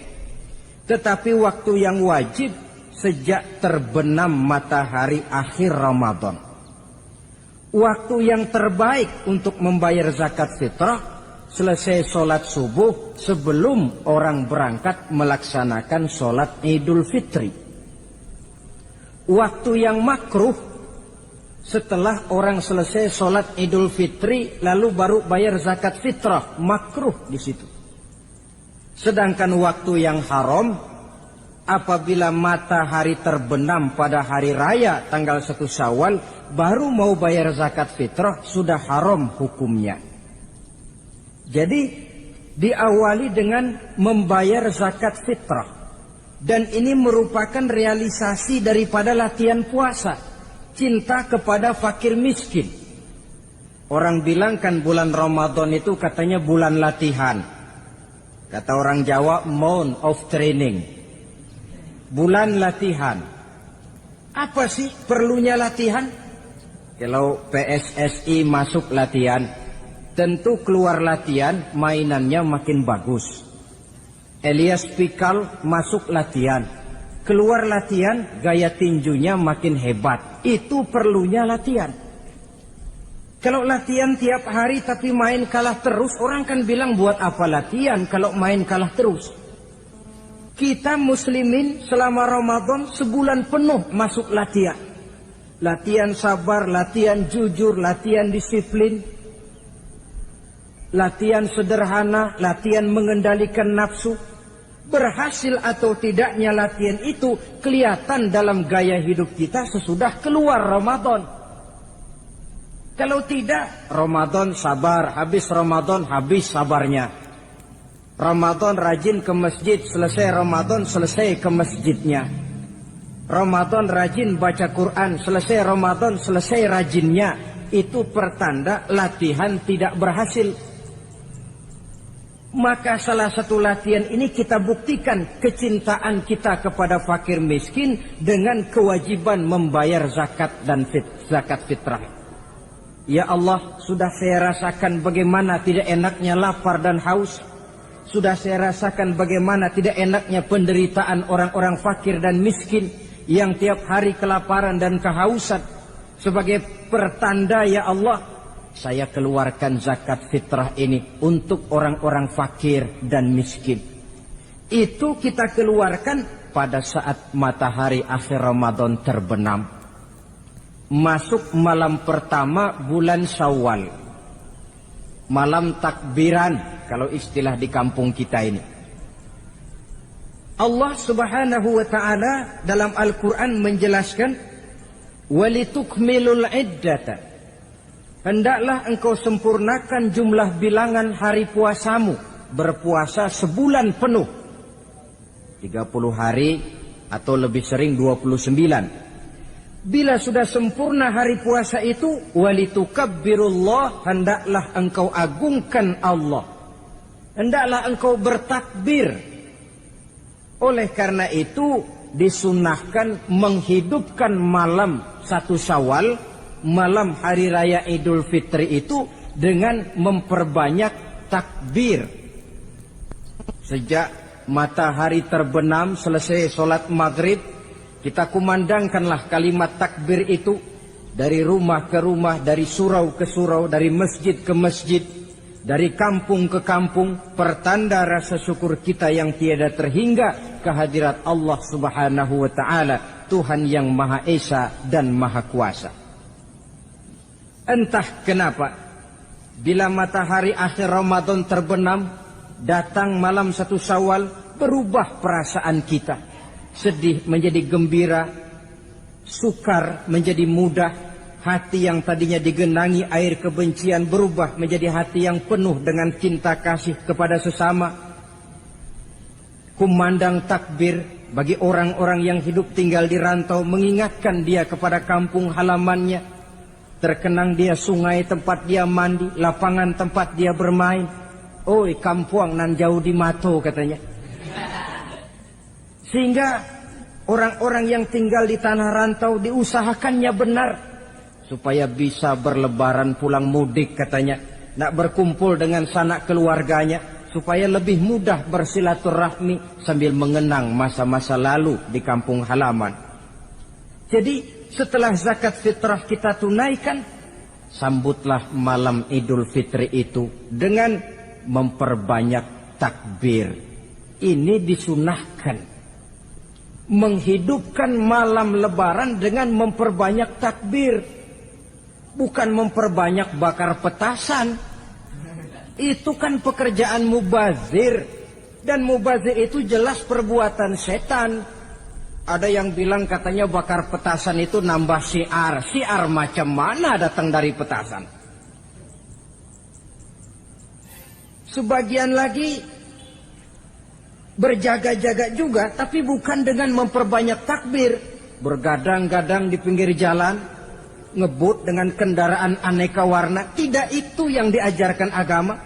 Tetapi waktu yang wajib sejak terbenam matahari akhir Ramadan. Waktu yang terbaik untuk membayar zakat fitrah selesai sholat subuh sebelum orang berangkat melaksanakan sholat Idul Fitri. Waktu yang makruh setelah orang selesai sholat Idul Fitri lalu baru bayar zakat fitrah, makruh di situ. Sedangkan waktu yang haram apabila matahari terbenam pada hari raya tanggal 1 Syawal baru mau bayar zakat fitrah, sudah haram hukumnya. Jadi diawali dengan membayar zakat fitrah. Dan ini merupakan realisasi daripada latihan puasa, cinta kepada fakir miskin. Orang bilang kan bulan Ramadan itu katanya bulan latihan. Kata orang Jawa, month of training. Bulan latihan. Apa sih perlunya latihan? Kalau PSSI masuk latihan, tentu keluar latihan mainannya makin bagus. Elias Pikal masuk latihan, keluar latihan gaya tinjunya makin hebat. Itu perlunya latihan. Kalau latihan tiap hari tapi main kalah terus, orang kan bilang buat apa latihan kalau main kalah terus. Kita muslimin selama Ramadan sebulan penuh masuk latihan. latihan sabar, latihan jujur, latihan disiplin, latihan sederhana, latihan mengendalikan nafsu. Berhasil atau tidaknya latihan itu kelihatan dalam gaya hidup kita sesudah keluar Ramadan. Kalau tidak, Ramadan sabar, habis Ramadan habis sabarnya. Ramadan rajin ke masjid, selesai Ramadan selesai ke masjidnya. Ramadan rajin baca Quran, selesai Ramadan selesai rajinnya. Itu pertanda latihan tidak berhasil. Maka salah satu latihan ini kita buktikan kecintaan kita kepada fakir miskin dengan kewajiban membayar zakat dan zakat fitrah. Ya Allah, sudah saya rasakan bagaimana tidak enaknya lapar dan haus. Sudah saya rasakan bagaimana tidak enaknya penderitaan orang-orang fakir dan miskin yang tiap hari kelaparan dan kehausan. Sebagai pertanda ya Allah, saya keluarkan zakat fitrah ini untuk orang-orang fakir dan miskin. Itu kita keluarkan pada saat matahari akhir Ramadan terbenam. Masuk malam pertama bulan Syawal. Malam takbiran kalau istilah di kampung kita ini. Allah Subhanahu wa taala dalam Al-Qur'an menjelaskan walitukmilul iddata. Hendaklah engkau sempurnakan jumlah bilangan hari puasamu. Berpuasa sebulan penuh. 30 hari atau lebih sering 29. Bila sudah sempurna hari puasa itu, walitukabbirullah, hendaklah engkau agungkan Allah. Hendaklah engkau bertakbir. Oleh karena itu disunahkan menghidupkan malam 1 Syawal, malam hari raya Idul Fitri itu dengan memperbanyak takbir. Sejak matahari terbenam selesai sholat maghrib, kita kumandangkanlah kalimat takbir itu dari rumah ke rumah, dari surau ke surau, dari masjid ke masjid, dari kampung ke kampung, pertanda rasa syukur kita yang tiada terhingga kehadirat Allah Subhanahu wa taala, Tuhan yang Maha Esa dan Maha Kuasa. Entah kenapa, bila matahari akhir Ramadan terbenam, datang malam 1 Syawal, berubah perasaan kita. Sedih menjadi gembira, sukar menjadi mudah, hati yang tadinya digenangi air kebencian berubah menjadi hati yang penuh dengan cinta kasih kepada sesama. Kumandang takbir bagi orang-orang yang hidup tinggal di rantau, mengingatkan dia kepada kampung halamannya. Terkenang dia sungai tempat dia mandi, lapangan tempat dia bermain. Oi kampuang nan jauh di mato katanya. Sehingga orang-orang yang tinggal di tanah rantau diusahakannya benar supaya bisa berlebaran pulang mudik katanya, nak berkumpul dengan sanak keluarganya supaya lebih mudah bersilaturahmi sambil mengenang masa-masa lalu di kampung halaman. Jadi setelah zakat fitrah kita tunaikan, sambutlah malam Idul Fitri itu dengan memperbanyak takbir. Ini disunahkan. Menghidupkan malam lebaran dengan memperbanyak takbir. Bukan memperbanyak bakar petasan. Itu kan pekerjaan mubazir. Dan mubazir itu jelas perbuatan setan. Ada yang bilang katanya bakar petasan itu nambah syiar. Syiar macam mana datang dari petasan? Sebagian lagi berjaga-jaga juga, tapi bukan dengan memperbanyak takbir. Bergadang-gadang di pinggir jalan, ngebut dengan kendaraan aneka warna. Tidak itu yang diajarkan agama.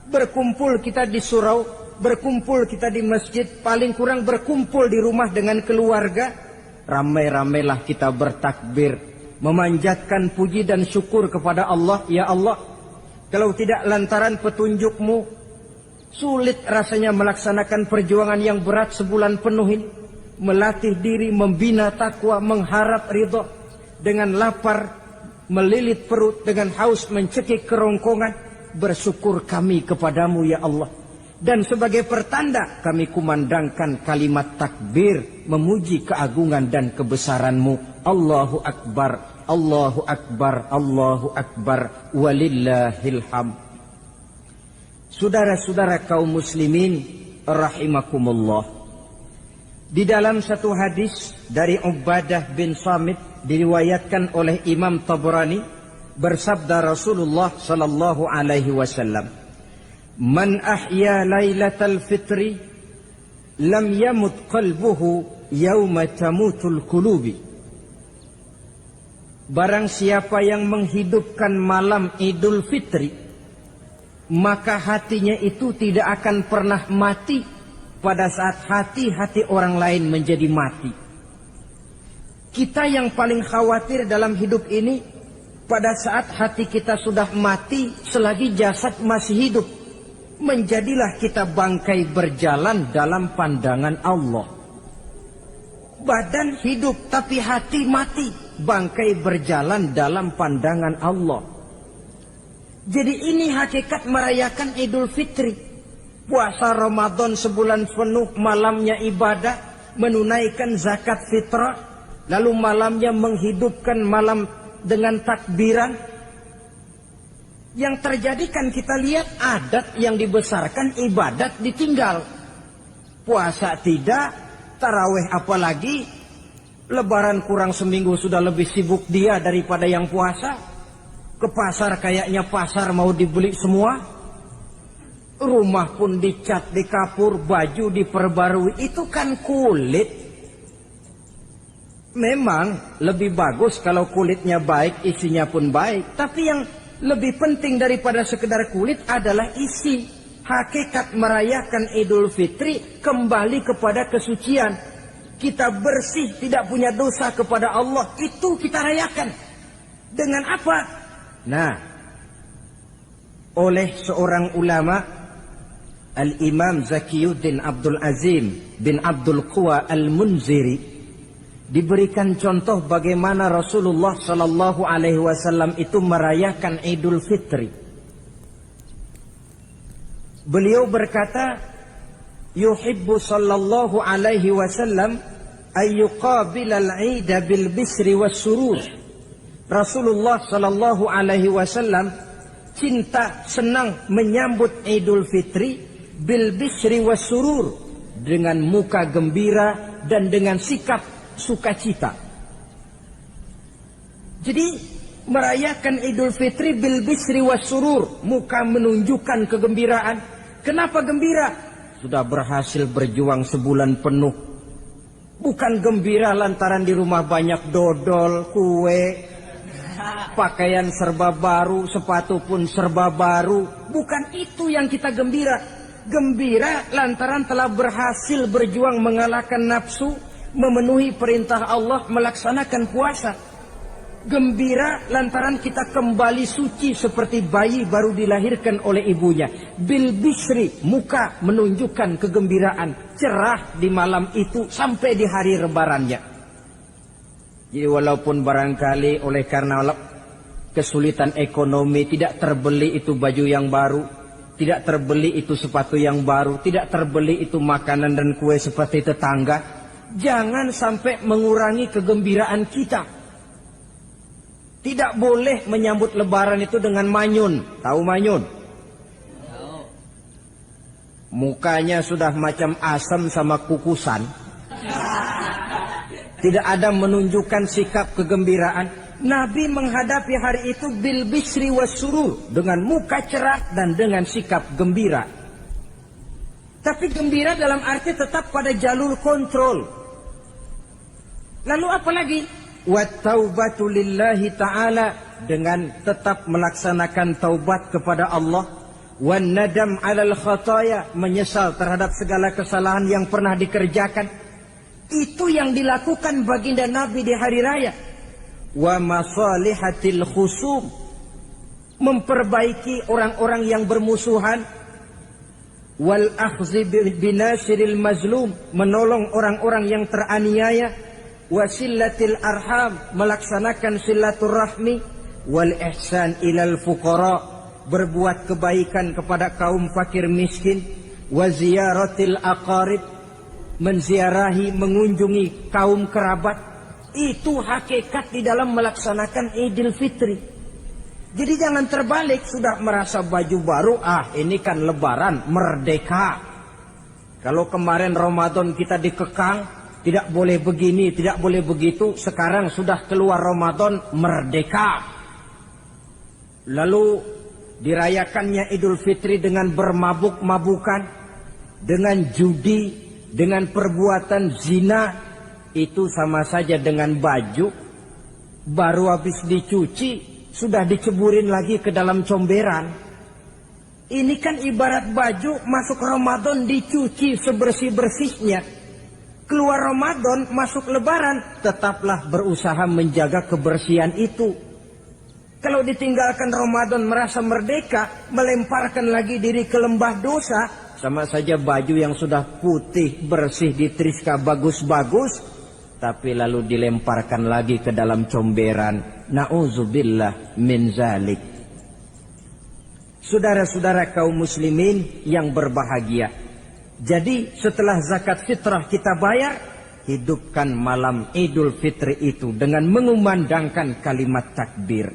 Berkumpul kita di surau, berkumpul kita di masjid, paling kurang berkumpul di rumah dengan keluarga. Ramai-ramailah kita bertakbir, memanjatkan puji dan syukur kepada Allah. Ya Allah, kalau tidak lantaran petunjukmu, sulit rasanya melaksanakan perjuangan yang berat sebulan penuh ini. Melatih diri, membina takwa, mengharap ridho. Dengan lapar, melilit perut. Dengan haus, mencekik kerongkongan. Bersyukur kami kepadamu ya Allah. Dan sebagai pertanda, kami kumandangkan kalimat takbir, memuji keagungan dan kebesaranmu. Allahu Akbar. Allahu Akbar, Allahu Akbar, walillahil hamd. Saudara-saudara kaum muslimin rahimakumullah. Di dalam satu hadis dari Ubadah bin Samit diriwayatkan oleh Imam Tabrani, bersabda Rasulullah sallallahu alaihi wasallam, "Man ahya lailatal fitri lam yamut qalbuhu yauma tamutul qulubi." Barang siapa yang menghidupkan malam Idul Fitri, maka hatinya itu tidak akan pernah mati pada saat hati-hati orang lain menjadi mati. Kita yang paling khawatir dalam hidup ini, pada saat hati kita sudah mati selagi jasad masih hidup, menjadilah kita bangkai berjalan dalam pandangan Allah. Badan hidup tapi hati mati, bangkai berjalan dalam pandangan Allah. Jadi ini hakikat merayakan Idul Fitri. Puasa Ramadan sebulan penuh, malamnya ibadah, menunaikan zakat fitrah, lalu malamnya menghidupkan malam dengan takbiran. Yang terjadi kan kita lihat adat yang dibesarkan, ibadat ditinggal. Puasa tidak, tarawih apalagi, lebaran kurang seminggu sudah lebih sibuk dia daripada yang puasa. Ke pasar kayaknya pasar mau dibeli semua. Rumah pun dicat, dikapur, baju diperbarui. Itu kan kulit. Memang lebih bagus kalau kulitnya baik, isinya pun baik. Tapi yang lebih penting daripada sekedar kulit adalah isi. Hakikat merayakan Idul Fitri kembali kepada kesucian. Kita bersih, tidak punya dosa kepada Allah. Itu kita rayakan. Dengan apa? Nah, oleh seorang ulama, Al-Imam Zakiyuddin Abdul Azim bin Abdul Quwa Al-Munziri, diberikan contoh bagaimana Rasulullah sallallahu alaihi wasallam itu merayakan Idul Fitri. Beliau berkata, yuhibbu sallallahu alaihi wasallam ayyuqabilal 'ida bil bisri was surur. Rasulullah sallallahu alaihi wasallam cinta, senang menyambut Idul Fitri bil bisri was surur, dengan muka gembira dan dengan sikap sukacita. Jadi merayakan Idul Fitri bil bisri was surur, muka menunjukkan kegembiraan. Kenapa gembira? Sudah berhasil berjuang sebulan penuh. Bukan gembira lantaran di rumah banyak dodol, kue, pakaian serba baru, sepatu pun serba baru. Bukan itu yang kita gembira. Gembira lantaran telah berhasil berjuang mengalahkan nafsu, memenuhi perintah Allah, melaksanakan puasa. Gembira lantaran kita kembali suci seperti bayi baru dilahirkan oleh ibunya. Bil bisri, muka menunjukkan kegembiraan, cerah di malam itu sampai di hari lebarannya. Jadi walaupun barangkali oleh karena kesulitan ekonomi tidak terbeli itu baju yang baru, tidak terbeli itu sepatu yang baru, tidak terbeli itu makanan dan kue seperti tetangga, jangan sampai mengurangi kegembiraan kita. Tidak boleh menyambut lebaran itu dengan manyun. Tahu manyun? Mukanya sudah macam asam sama kukusan. Tidak ada menunjukkan sikap kegembiraan. Nabi menghadapi hari itu bil bisri was surur, dengan muka cerah dan dengan sikap gembira. Tapi gembira dalam arti tetap pada jalur kontrol. Lalu apa lagi? Wa taubatu lillahi ta'ala, dengan tetap melaksanakan taubat kepada Allah. Wan nadam 'alal khataya, menyesal terhadap segala kesalahan yang pernah dikerjakan. Itu yang dilakukan baginda Nabi di hari raya. Wa masalihatil khusum, memperbaiki orang-orang yang bermusuhan. Wal akhzi binasiril mazlum, menolong orang-orang yang teraniaya. Wasillatil arham, melaksanakan silaturahmi. Wal ihsan ilal fuqara, berbuat kebaikan kepada kaum fakir miskin. Wa ziyaratil aqarib, menziarahi, mengunjungi kaum kerabat. Itu hakikat di dalam melaksanakan Idul Fitri. Jadi jangan terbalik, sudah merasa baju baru, ini kan lebaran, merdeka. Kalau kemarin Ramadan kita dikekang, tidak boleh begini, tidak boleh begitu, sekarang sudah keluar Ramadan, merdeka. Lalu dirayakannya Idul Fitri dengan bermabuk-mabukan, dengan judi, dengan perbuatan zina. Itu sama saja dengan baju baru habis dicuci sudah diceburin lagi ke dalam comberan. Ini kan ibarat baju masuk Ramadan dicuci sebersih-bersihnya, keluar Ramadan masuk Lebaran tetaplah berusaha menjaga kebersihan itu. Kalau ditinggalkan Ramadan merasa merdeka, melemparkan lagi diri ke lembah dosa, sama saja baju yang sudah putih bersih ditriska bagus-bagus tapi lalu dilemparkan lagi ke dalam comberan. Na'udzubillah min zalik. Saudara-saudara kaum muslimin yang berbahagia. Jadi setelah zakat fitrah kita bayar, hidupkan malam Idul Fitri itu dengan mengumandangkan kalimat takbir.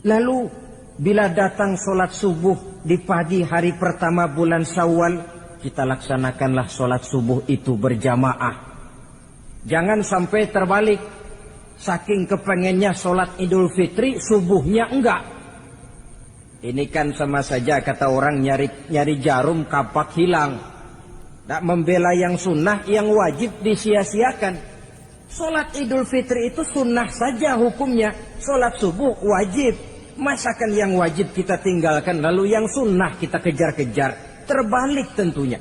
Lalu bila datang sholat subuh di pagi hari pertama bulan Syawal, kita laksanakanlah sholat subuh itu berjamaah. Jangan sampai terbalik. Saking kepengennya sholat Idul Fitri, subuhnya enggak. Ini kan sama saja kata orang nyari jarum kapak hilang. Tak membela yang sunnah, yang wajib disia-siakan. Sholat Idul Fitri itu sunnah saja hukumnya. Sholat subuh wajib. Masakan yang wajib kita tinggalkan, lalu yang sunnah kita kejar-kejar. Terbalik tentunya.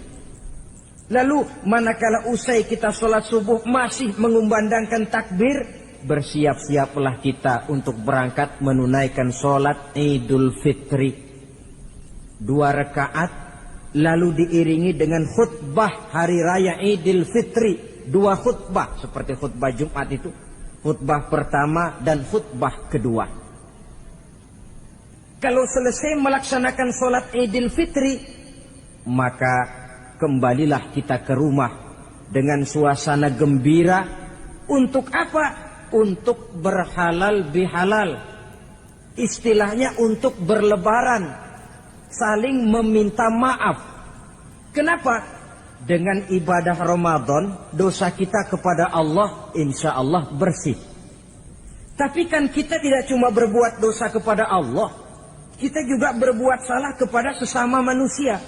Lalu manakala usai kita sholat subuh masih mengumandangkan takbir, bersiap-siaplah kita untuk berangkat menunaikan sholat Idul Fitri. 2 rakaat lalu diiringi dengan khutbah hari raya Idul Fitri. 2 khutbah seperti khutbah Jumat itu. Khutbah pertama dan khutbah kedua. Kalau selesai melaksanakan sholat Idul Fitri, maka kembalilah kita ke rumah dengan suasana gembira. Untuk apa? Untuk berhalal bihalal. Istilahnya untuk berlebaran. Saling meminta maaf. Kenapa? Dengan ibadah Ramadan, dosa kita kepada Allah insya Allah bersih. Tapi kan kita tidak cuma berbuat dosa kepada Allah, kita juga berbuat salah kepada sesama manusia.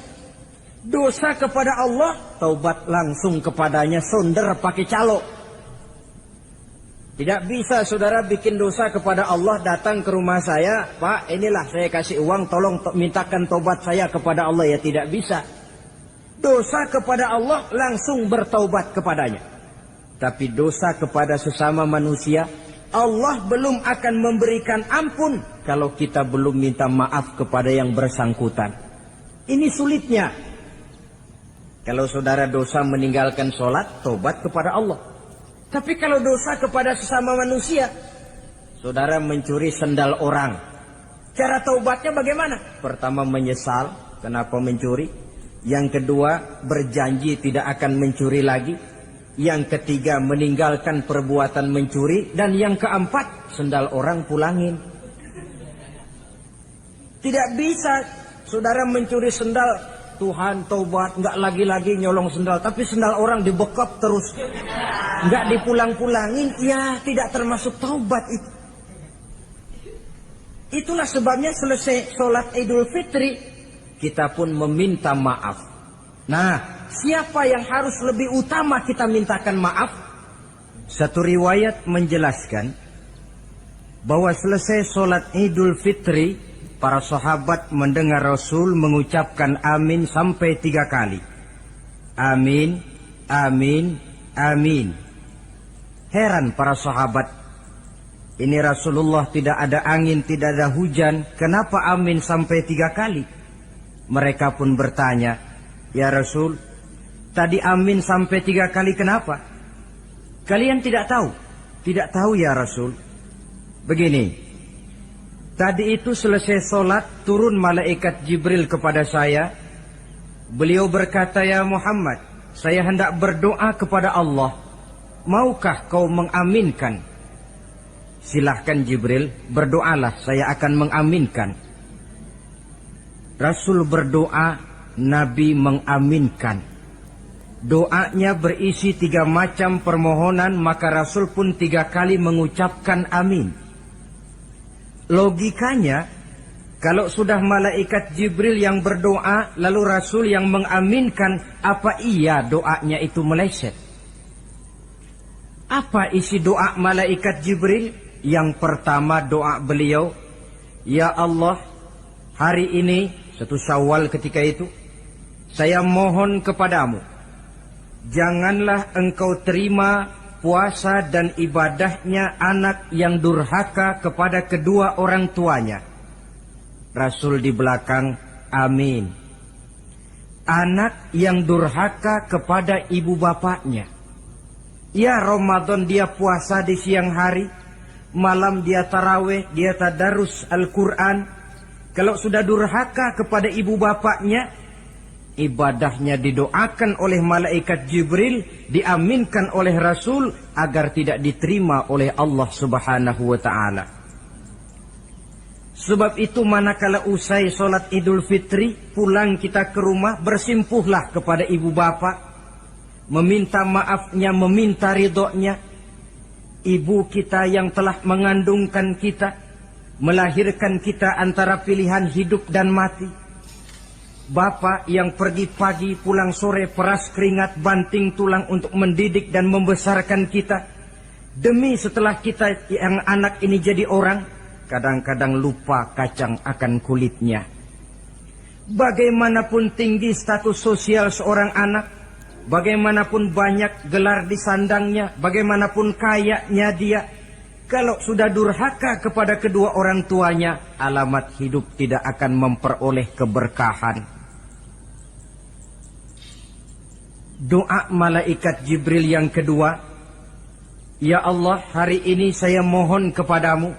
Dosa kepada Allah, taubat langsung kepadanya, sonder pakai calo. Tidak bisa saudara bikin dosa kepada Allah, datang ke rumah saya, Pak inilah saya kasih uang, tolong mintakan taubat saya kepada Allah. Ya tidak bisa. Dosa kepada Allah langsung bertaubat kepadanya. Tapi dosa kepada sesama manusia, Allah belum akan memberikan ampun kalau kita belum minta maaf kepada yang bersangkutan. Ini sulitnya. Kalau saudara dosa meninggalkan sholat, taubat kepada Allah. Tapi kalau dosa kepada sesama manusia, saudara mencuri sendal orang, cara taubatnya bagaimana? Pertama menyesal, kenapa mencuri? Yang kedua berjanji tidak akan mencuri lagi. Yang ketiga meninggalkan perbuatan mencuri. Dan yang keempat, sendal orang pulangin. Tidak bisa saudara mencuri sendal, Tuhan taubat, nggak lagi-lagi nyolong sendal, tapi sendal orang dibekap terus, nggak dipulang-pulangin, ya tidak termasuk taubat itu. Itulah sebabnya selesai sholat Idul Fitri, kita pun meminta maaf. Nah, siapa yang harus lebih utama kita mintakan maaf? Satu riwayat menjelaskan bahwa selesai sholat Idul Fitri, para sahabat mendengar Rasul mengucapkan amin sampai 3 kali. Amin, amin, amin. Heran para sahabat. Ini Rasulullah tidak ada angin, tidak ada hujan. Kenapa amin sampai 3 kali? Mereka pun bertanya, ya Rasul, tadi amin sampai 3 kali kenapa? Kalian tidak tahu? Tidak tahu ya Rasul. Begini. Tadi itu selesai sholat, turun malaikat Jibril kepada saya. Beliau berkata, ya Muhammad, saya hendak berdoa kepada Allah. maukah kau mengaminkan? Silahkan Jibril, berdoalah, saya akan mengaminkan. Rasul berdoa, Nabi mengaminkan. Doanya berisi 3 macam permohonan, maka Rasul pun 3 kali mengucapkan amin. Logikanya, kalau sudah malaikat Jibril yang berdoa, lalu Rasul yang mengaminkan, apa iya doanya itu meleset? Apa isi doa malaikat Jibril? Yang pertama doa beliau, ya Allah, hari ini, 1 Syawal ketika itu, saya mohon kepadamu, janganlah engkau terima puasa dan ibadahnya anak yang durhaka kepada kedua orang tuanya. Rasul di belakang, amin. Anak yang durhaka kepada ibu bapaknya. Ya Ramadan dia puasa di siang hari, malam dia taraweh, dia tadarus Al-Quran. Kalau sudah durhaka kepada ibu bapaknya, ibadahnya didoakan oleh malaikat Jibril, diaminkan oleh Rasul agar tidak diterima oleh Allah Subhanahu wa ta'ala. Sebab itu manakala usai solat Idul Fitri, pulang kita ke rumah, bersimpuhlah kepada ibu bapak, meminta maafnya, meminta ridhonya. Ibu kita yang telah mengandungkan kita, melahirkan kita antara pilihan hidup dan mati. Bapak yang pergi pagi pulang sore, peras keringat banting tulang untuk mendidik dan membesarkan kita. Demi setelah kita yang anak ini jadi orang, kadang-kadang lupa kacang akan kulitnya. Bagaimanapun tinggi status sosial seorang anak, bagaimanapun banyak gelar di sandangnya, bagaimanapun kayanya dia, kalau sudah durhaka kepada kedua orang tuanya, alamat hidup tidak akan memperoleh keberkahan. Doa malaikat Jibril yang kedua, ya Allah, hari ini saya mohon kepadamu,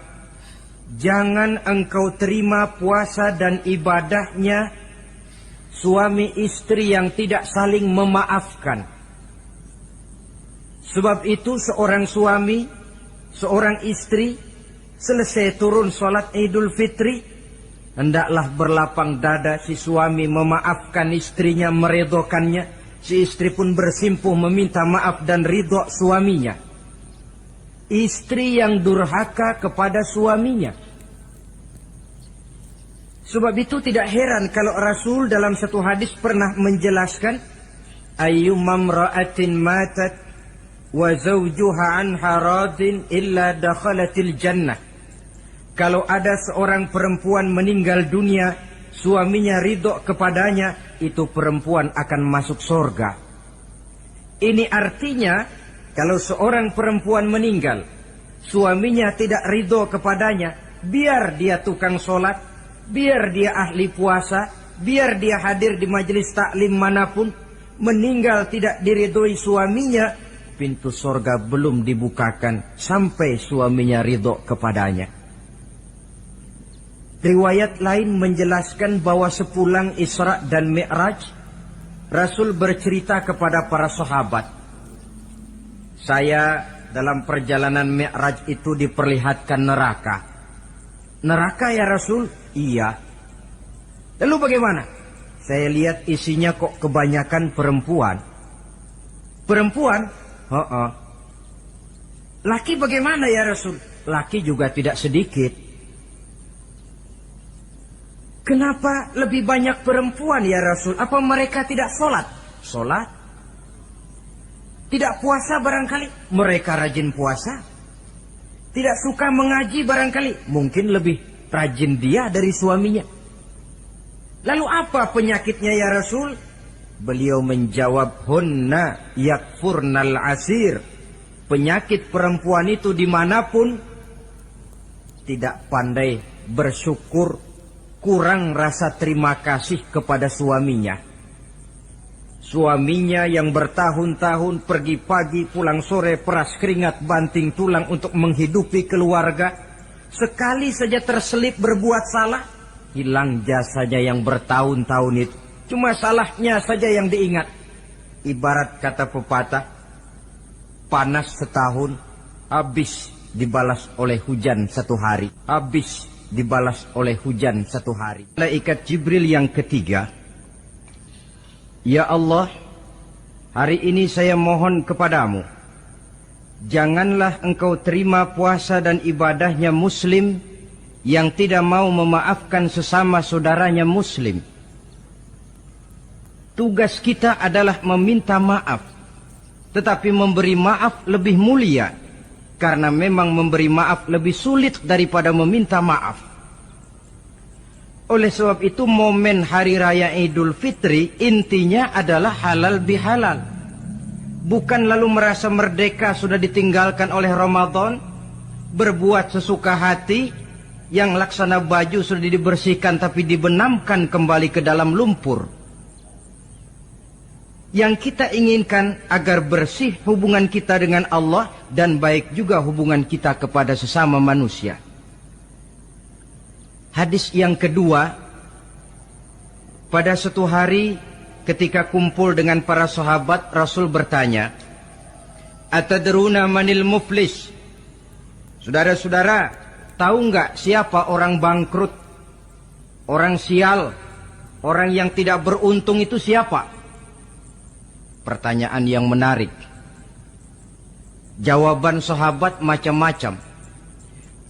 jangan engkau terima puasa dan ibadahnya suami istri yang tidak saling memaafkan. Sebab itu seorang suami, seorang istri, selesai turun sholat Idul Fitri, hendaklah berlapang dada si suami memaafkan istrinya, meredokannya. Si istri pun bersimpuh meminta maaf dan ridho suaminya. Istri yang durhaka kepada suaminya. Sebab itu tidak heran kalau Rasul dalam satu hadis pernah menjelaskan, ayyumam ra'atin matat wa zawjuha anha radin illa dakhalatil jannah. Kalau ada seorang perempuan meninggal dunia, suaminya ridho kepadanya, itu perempuan akan masuk surga. Ini artinya, kalau seorang perempuan meninggal, suaminya tidak ridho kepadanya, biar dia tukang sholat, biar dia ahli puasa, biar dia hadir di majelis taklim manapun, meninggal tidak diridhoi suaminya, pintu surga belum dibukakan sampai suaminya ridho kepadanya. Riwayat lain menjelaskan bahwa sepulang Isra dan Mi'raj, Rasul bercerita kepada para sahabat, saya dalam perjalanan Mi'raj itu diperlihatkan neraka. Neraka ya Rasul? Iya. Lalu bagaimana? Saya lihat isinya kok kebanyakan perempuan. Perempuan? Laki bagaimana ya Rasul? Laki juga tidak sedikit. Kenapa lebih banyak perempuan ya Rasul? Apa mereka tidak sholat? Sholat? Tidak puasa barangkali? Mereka rajin puasa. Tidak suka mengaji barangkali? Mungkin lebih rajin dia dari suaminya. Lalu apa penyakitnya ya Rasul? Beliau menjawab, hunna yakfurnal asir. Penyakit perempuan itu dimanapun, tidak pandai bersyukur, kurang rasa terima kasih kepada suaminya. Suaminya yang bertahun-tahun pergi pagi pulang sore, peras keringat banting tulang untuk menghidupi keluarga, sekali saja terselip berbuat salah, hilang jasanya yang bertahun-tahun itu. Cuma salahnya saja yang diingat. Ibarat kata pepatah, panas setahun, habis dibalas oleh hujan 1 hari. Habis dibalas oleh hujan 1 hari. Malaikat Jibril yang ketiga, ya Allah, hari ini saya mohon kepadamu, janganlah engkau terima puasa dan ibadahnya muslim yang tidak mau memaafkan sesama saudaranya muslim. Tugas kita adalah meminta maaf, tetapi memberi maaf lebih mulia, karena memang memberi maaf lebih sulit daripada meminta maaf. Oleh sebab itu momen hari raya Idul Fitri intinya adalah halal bihalal. Bukan lalu merasa merdeka sudah ditinggalkan oleh Ramadan, berbuat sesuka hati, yang laksana baju sudah dibersihkan tapi dibenamkan kembali ke dalam lumpur. Yang kita inginkan agar bersih hubungan kita dengan Allah dan baik juga hubungan kita kepada sesama manusia. Hadis yang kedua, pada suatu hari ketika kumpul dengan para sahabat, Rasul bertanya, "Atadruna manil muflis?" Saudara-saudara, tahu enggak siapa orang bangkrut, orang sial, orang yang tidak beruntung itu siapa? Pertanyaan yang menarik. Jawaban sahabat macam-macam.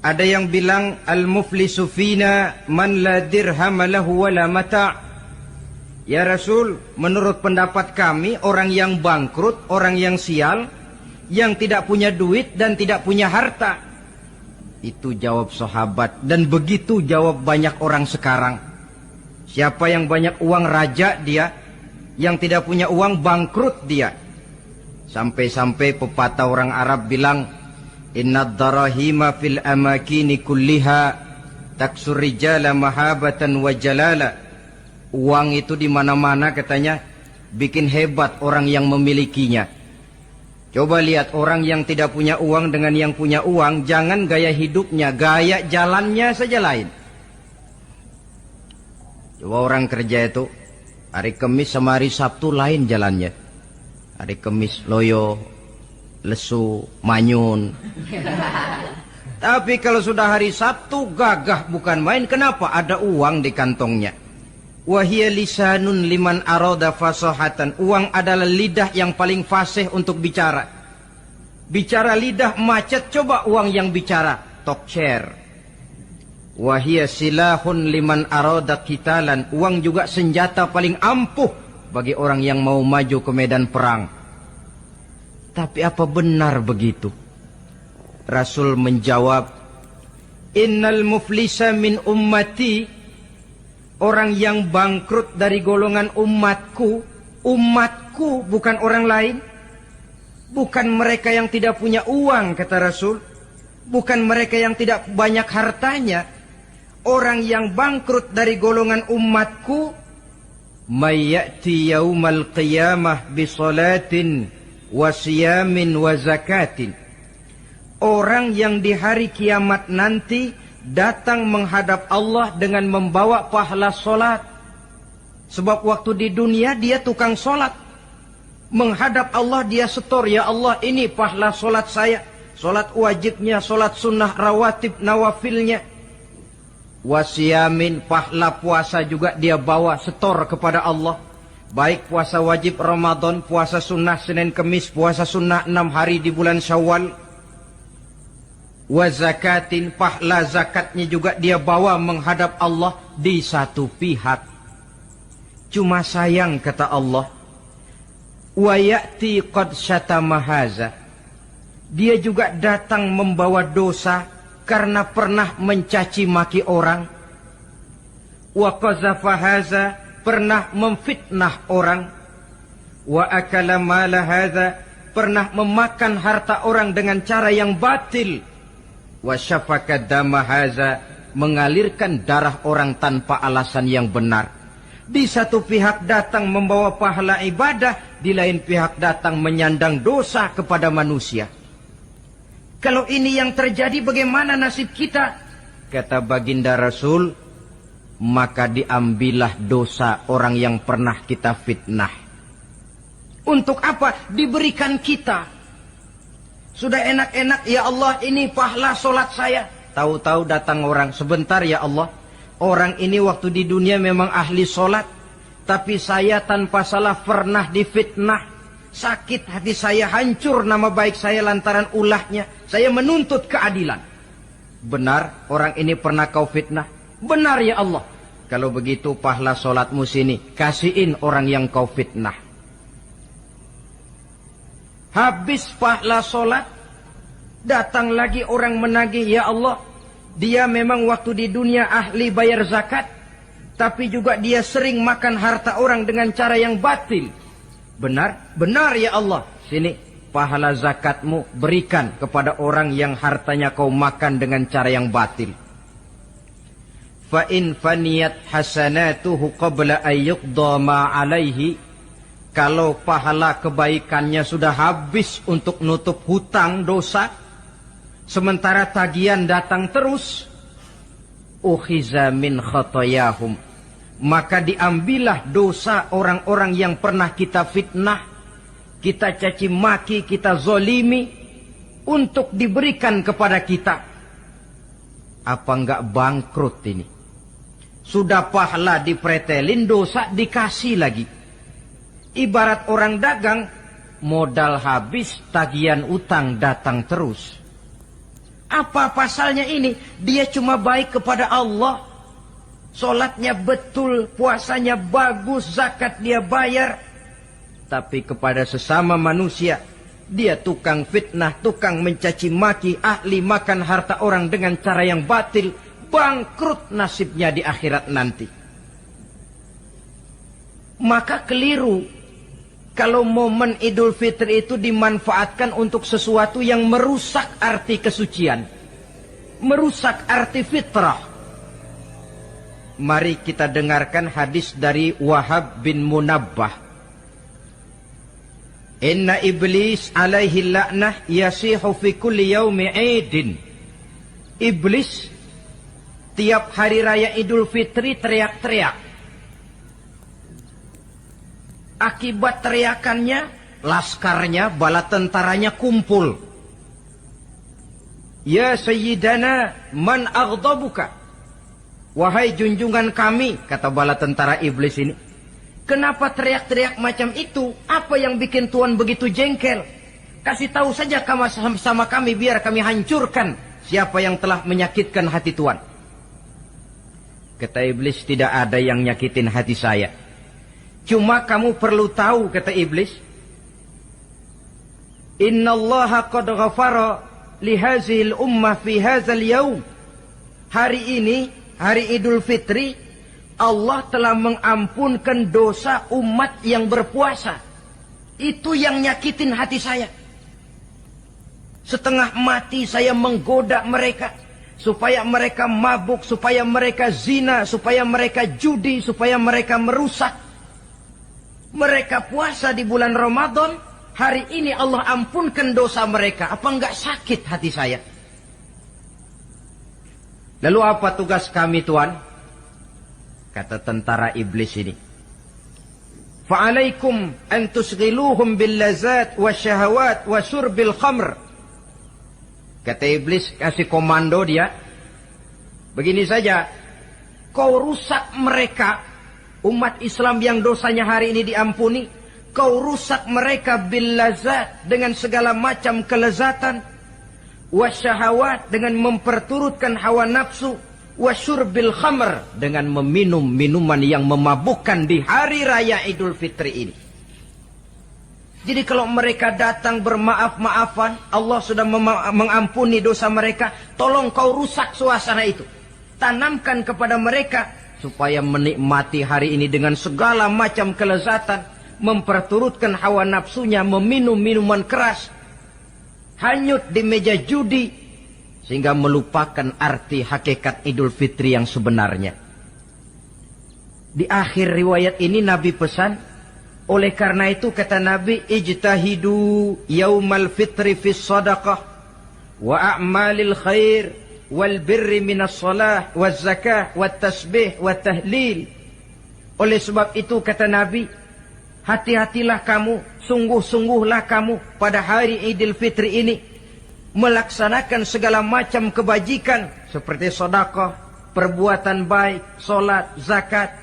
Ada yang bilang al-muflisu fina man la dirham lahu wala mata'. Ya Rasul, menurut pendapat kami orang yang bangkrut, orang yang sial, yang tidak punya duit dan tidak punya harta. Itu jawab sahabat, dan begitu jawab banyak orang sekarang. Siapa yang banyak uang raja dia, yang tidak punya uang bangkrut dia. Sampai-sampai pepatah orang Arab bilang, innad darahima fil amakini kulliha taksur rijala mahabatan wa jalala. Uang itu di mana-mana katanya bikin hebat orang yang memilikinya. Coba lihat orang yang tidak punya uang dengan yang punya uang, jangan gaya hidupnya, gaya jalannya saja lain. Coba orang kerja itu hari Kamis sama hari Sabtu lain jalannya. Hari Kamis loyo, lesu, manyun. Tapi kalau sudah hari Sabtu gagah bukan main. Kenapa? Ada uang di kantongnya. Wahia lisanun liman arada fasahatan. Uang adalah lidah yang paling fasih untuk bicara. Bicara lidah macet, coba uang yang bicara. Talk share. Wahia silahun liman arada qitalan. Uang juga senjata paling ampuh bagi orang yang mau maju ke medan perang. Tapi apa benar begitu? Rasul menjawab, innal muflisa min ummati. Orang yang bangkrut dari golongan umatku. Umatku bukan orang lain. Bukan mereka yang tidak punya uang, kata Rasul. Bukan mereka yang tidak banyak hartanya. Orang yang bangkrut dari golongan umatku, may ya'ti yaumal qiyamah bi salatin wa siyamin wa zakatin. Orang yang di hari kiamat nanti datang menghadap Allah dengan membawa pahala solat. Sebab waktu di dunia dia tukang solat. Menghadap Allah dia setor, ya Allah ini pahala solat saya. Solat wajibnya, solat sunnah rawatib nawafilnya. Wasiyamin, pahala puasa juga dia bawa setor kepada Allah. Baik puasa wajib Ramadan, puasa sunnah Senin Kemis, puasa sunnah 6 hari di bulan Syawal. Wa zakatin, pahala zakatnya juga dia bawa menghadap Allah di satu pihak. Cuma sayang kata Allah, wa ya'ti qad syatama haza. Dia juga datang membawa dosa karena pernah mencaci maki orang. Wa qazafa haza, pernah memfitnah orang. Wa akala mala haza, pernah memakan harta orang dengan cara yang batil. Wa syafaka dama haza, mengalirkan darah orang tanpa alasan yang benar. Di satu pihak datang membawa pahala ibadah, di lain pihak datang menyandang dosa kepada manusia. Kalau ini yang terjadi, bagaimana nasib kita? Kata baginda Rasul, maka diambillah dosa orang yang pernah kita fitnah. Untuk apa? Diberikan kita. Sudah enak-enak, ya Allah ini pahala solat saya. Tahu-tahu datang orang, sebentar ya Allah. Orang ini waktu di dunia memang ahli solat. Tapi saya tanpa salah pernah difitnah. Sakit hati saya, hancur nama baik saya lantaran ulahnya. Saya menuntut keadilan. Benar, orang ini pernah kau fitnah? Benar ya Allah. Kalau begitu pahala solatmu sini, kasihin orang yang kau fitnah. Habis pahala solat, datang lagi orang menagih, ya Allah, dia memang waktu di dunia ahli bayar zakat, tapi juga dia sering makan harta orang dengan cara yang batil. Benar? Benar ya Allah. Sini, pahala zakatmu berikan kepada orang yang hartanya kau makan dengan cara yang batil. Fa in faniyat hasanatuhu qabla ayyuqda ma alaihi. Kalau pahala kebaikannya sudah habis untuk nutup hutang dosa, sementara tagihan datang terus, ukhiza min khotoyahum, maka diambillah dosa orang-orang yang pernah kita fitnah, kita caci maki, kita zolimi, untuk diberikan kepada kita. Apa enggak bangkrut ini? Sudah pahala dipretelin, dosa dikasih lagi. Ibarat orang dagang, modal habis, tagihan utang datang terus. Apa pasalnya ini? Dia cuma baik kepada Allah. Solatnya betul, puasanya bagus, zakat dia bayar. Tapi kepada sesama manusia, dia tukang fitnah, tukang mencaci maki, ahli makan harta orang dengan cara yang batil. Bangkrut nasibnya di akhirat nanti. Maka keliru kalau momen Idul Fitri itu dimanfaatkan untuk sesuatu yang merusak arti kesucian, merusak arti fitrah. Mari kita dengarkan hadis dari Wahab bin Munabbah. Inna iblis alaihi la'nah yasihu fi kulli yaumi idin. Iblis tiap hari raya Idul Fitri teriak-teriak. Akibat teriakannya, laskarnya, bala tentaranya kumpul. Ya Sayyidana, man aghdabuka? Wahai junjungan kami, kata bala tentara iblis ini. Kenapa teriak-teriak macam itu? Apa yang bikin Tuhan begitu jengkel? Kasih tahu saja sama kami, biar kami hancurkan siapa yang telah menyakitkan hati Tuhan. Kata iblis, tidak ada yang nyakitin hati saya. Cuma kamu perlu tahu, kata iblis, innallaha qad ghafara li hazihil ummah fi hadzal yaum. Hari ini, hari Idul Fitri, Allah telah mengampunkan dosa umat yang berpuasa. Itu yang nyakitin hati saya. Setengah mati saya menggoda mereka, supaya mereka mabuk, supaya mereka zina, supaya mereka judi, supaya mereka merusak. Mereka puasa di bulan Ramadan, hari ini Allah ampunkan dosa mereka. Apa enggak sakit hati saya? Lalu apa tugas kami Tuhan? Kata tentara iblis ini. Fa'alaikum an tusghiluhum bil lazat wa syahawat wa syurbil khamr. Kata iblis, kasih komando dia. Begini saja, kau rusak mereka, umat Islam yang dosanya hari ini diampuni, kau rusak mereka bil lazat, dengan segala macam kelezatan, wasyahawat, dengan memperturutkan hawa nafsu, wasyurbil khamr, dengan meminum minuman yang memabukkan di hari raya Idul Fitri ini. Jadi kalau mereka datang bermaaf-maafan, Allah sudah mengampuni dosa mereka, tolong kau rusak suasana itu. Tanamkan kepada mereka supaya menikmati hari ini dengan segala macam kelezatan, memperturutkan hawa nafsunya, meminum minuman keras, hanyut di meja judi, sehingga melupakan arti hakikat Idul Fitri yang sebenarnya. Di akhir riwayat ini Nabi pesan, oleh karena itu kata Nabi, ijtahidu yaumal fitri fis sadaqah wa a'malil khair wal birri minas salah waz zakah wat tasbih wat tahlil. Oleh sebab itu kata Nabi, hati-hatilah kamu, sungguh-sungguhlah kamu pada hari Idul Fitri ini melaksanakan segala macam kebajikan seperti sedekah, perbuatan baik, solat, zakat,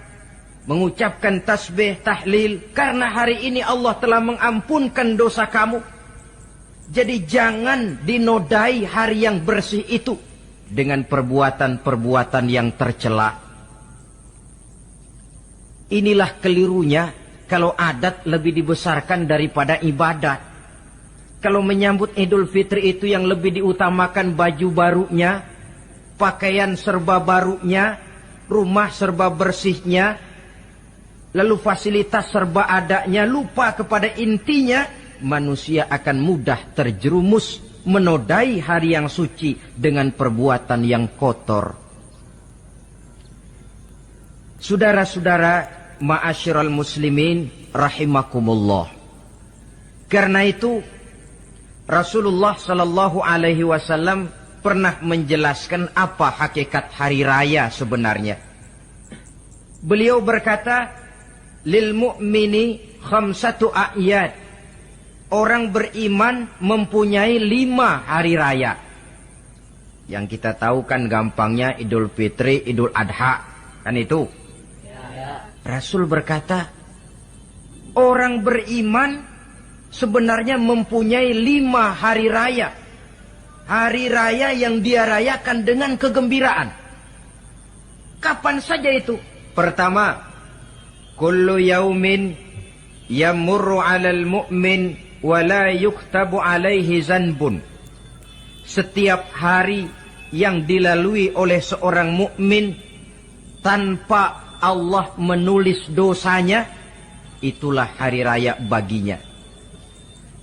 mengucapkan tasbih, tahlil, karena hari ini Allah telah mengampunkan dosa kamu. Jadi jangan dinodai hari yang bersih itu dengan perbuatan-perbuatan yang tercela. Inilah kelirunya kalau adat lebih dibesarkan daripada ibadat. Kalau menyambut Idul Fitri itu yang lebih diutamakan baju barunya, pakaian serba barunya, rumah serba bersihnya, lalu fasilitas serba adanya, lupa kepada intinya, manusia akan mudah terjerumus menodai hari yang suci dengan perbuatan yang kotor. Saudara-saudara, ma'asyiral muslimin rahimakumullah. Karena itu Rasulullah sallallahu alaihi wasallam pernah menjelaskan apa hakikat hari raya sebenarnya. Beliau berkata, lil mu'mini khamsatu a'yad. Orang beriman mempunyai 5 hari raya. Yang kita tahu kan gampangnya Idul Fitri, Idul Adha, kan itu. Rasul berkata, orang beriman sebenarnya mempunyai 5 hari raya. Hari raya yang dia rayakan dengan kegembiraan. Kapan saja itu? Pertama, kullu yaumin yamurru 'alal mu'min wa la yuktabu 'alaihi zanbun. Setiap hari yang dilalui oleh seorang mukmin tanpa Allah menulis dosanya, itulah hari raya baginya.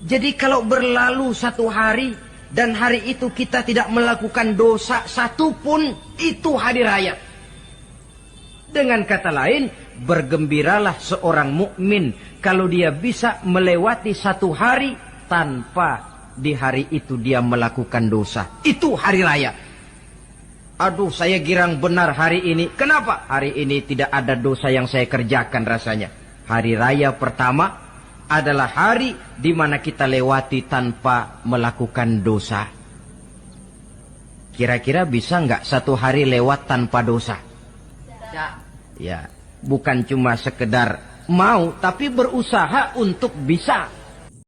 Jadi kalau berlalu 1 hari dan hari itu kita tidak melakukan dosa satupun, itu hari raya. Dengan kata lain, bergembiralah seorang mukmin kalau dia bisa melewati 1 hari tanpa di hari itu dia melakukan dosa. Itu hari raya. Aduh, saya girang benar hari ini. Kenapa? Hari ini tidak ada dosa yang saya kerjakan rasanya. Hari raya pertama adalah hari di mana kita lewati tanpa melakukan dosa. Kira-kira bisa nggak 1 hari lewat tanpa dosa? Ya, bukan cuma sekedar mau, tapi berusaha untuk bisa.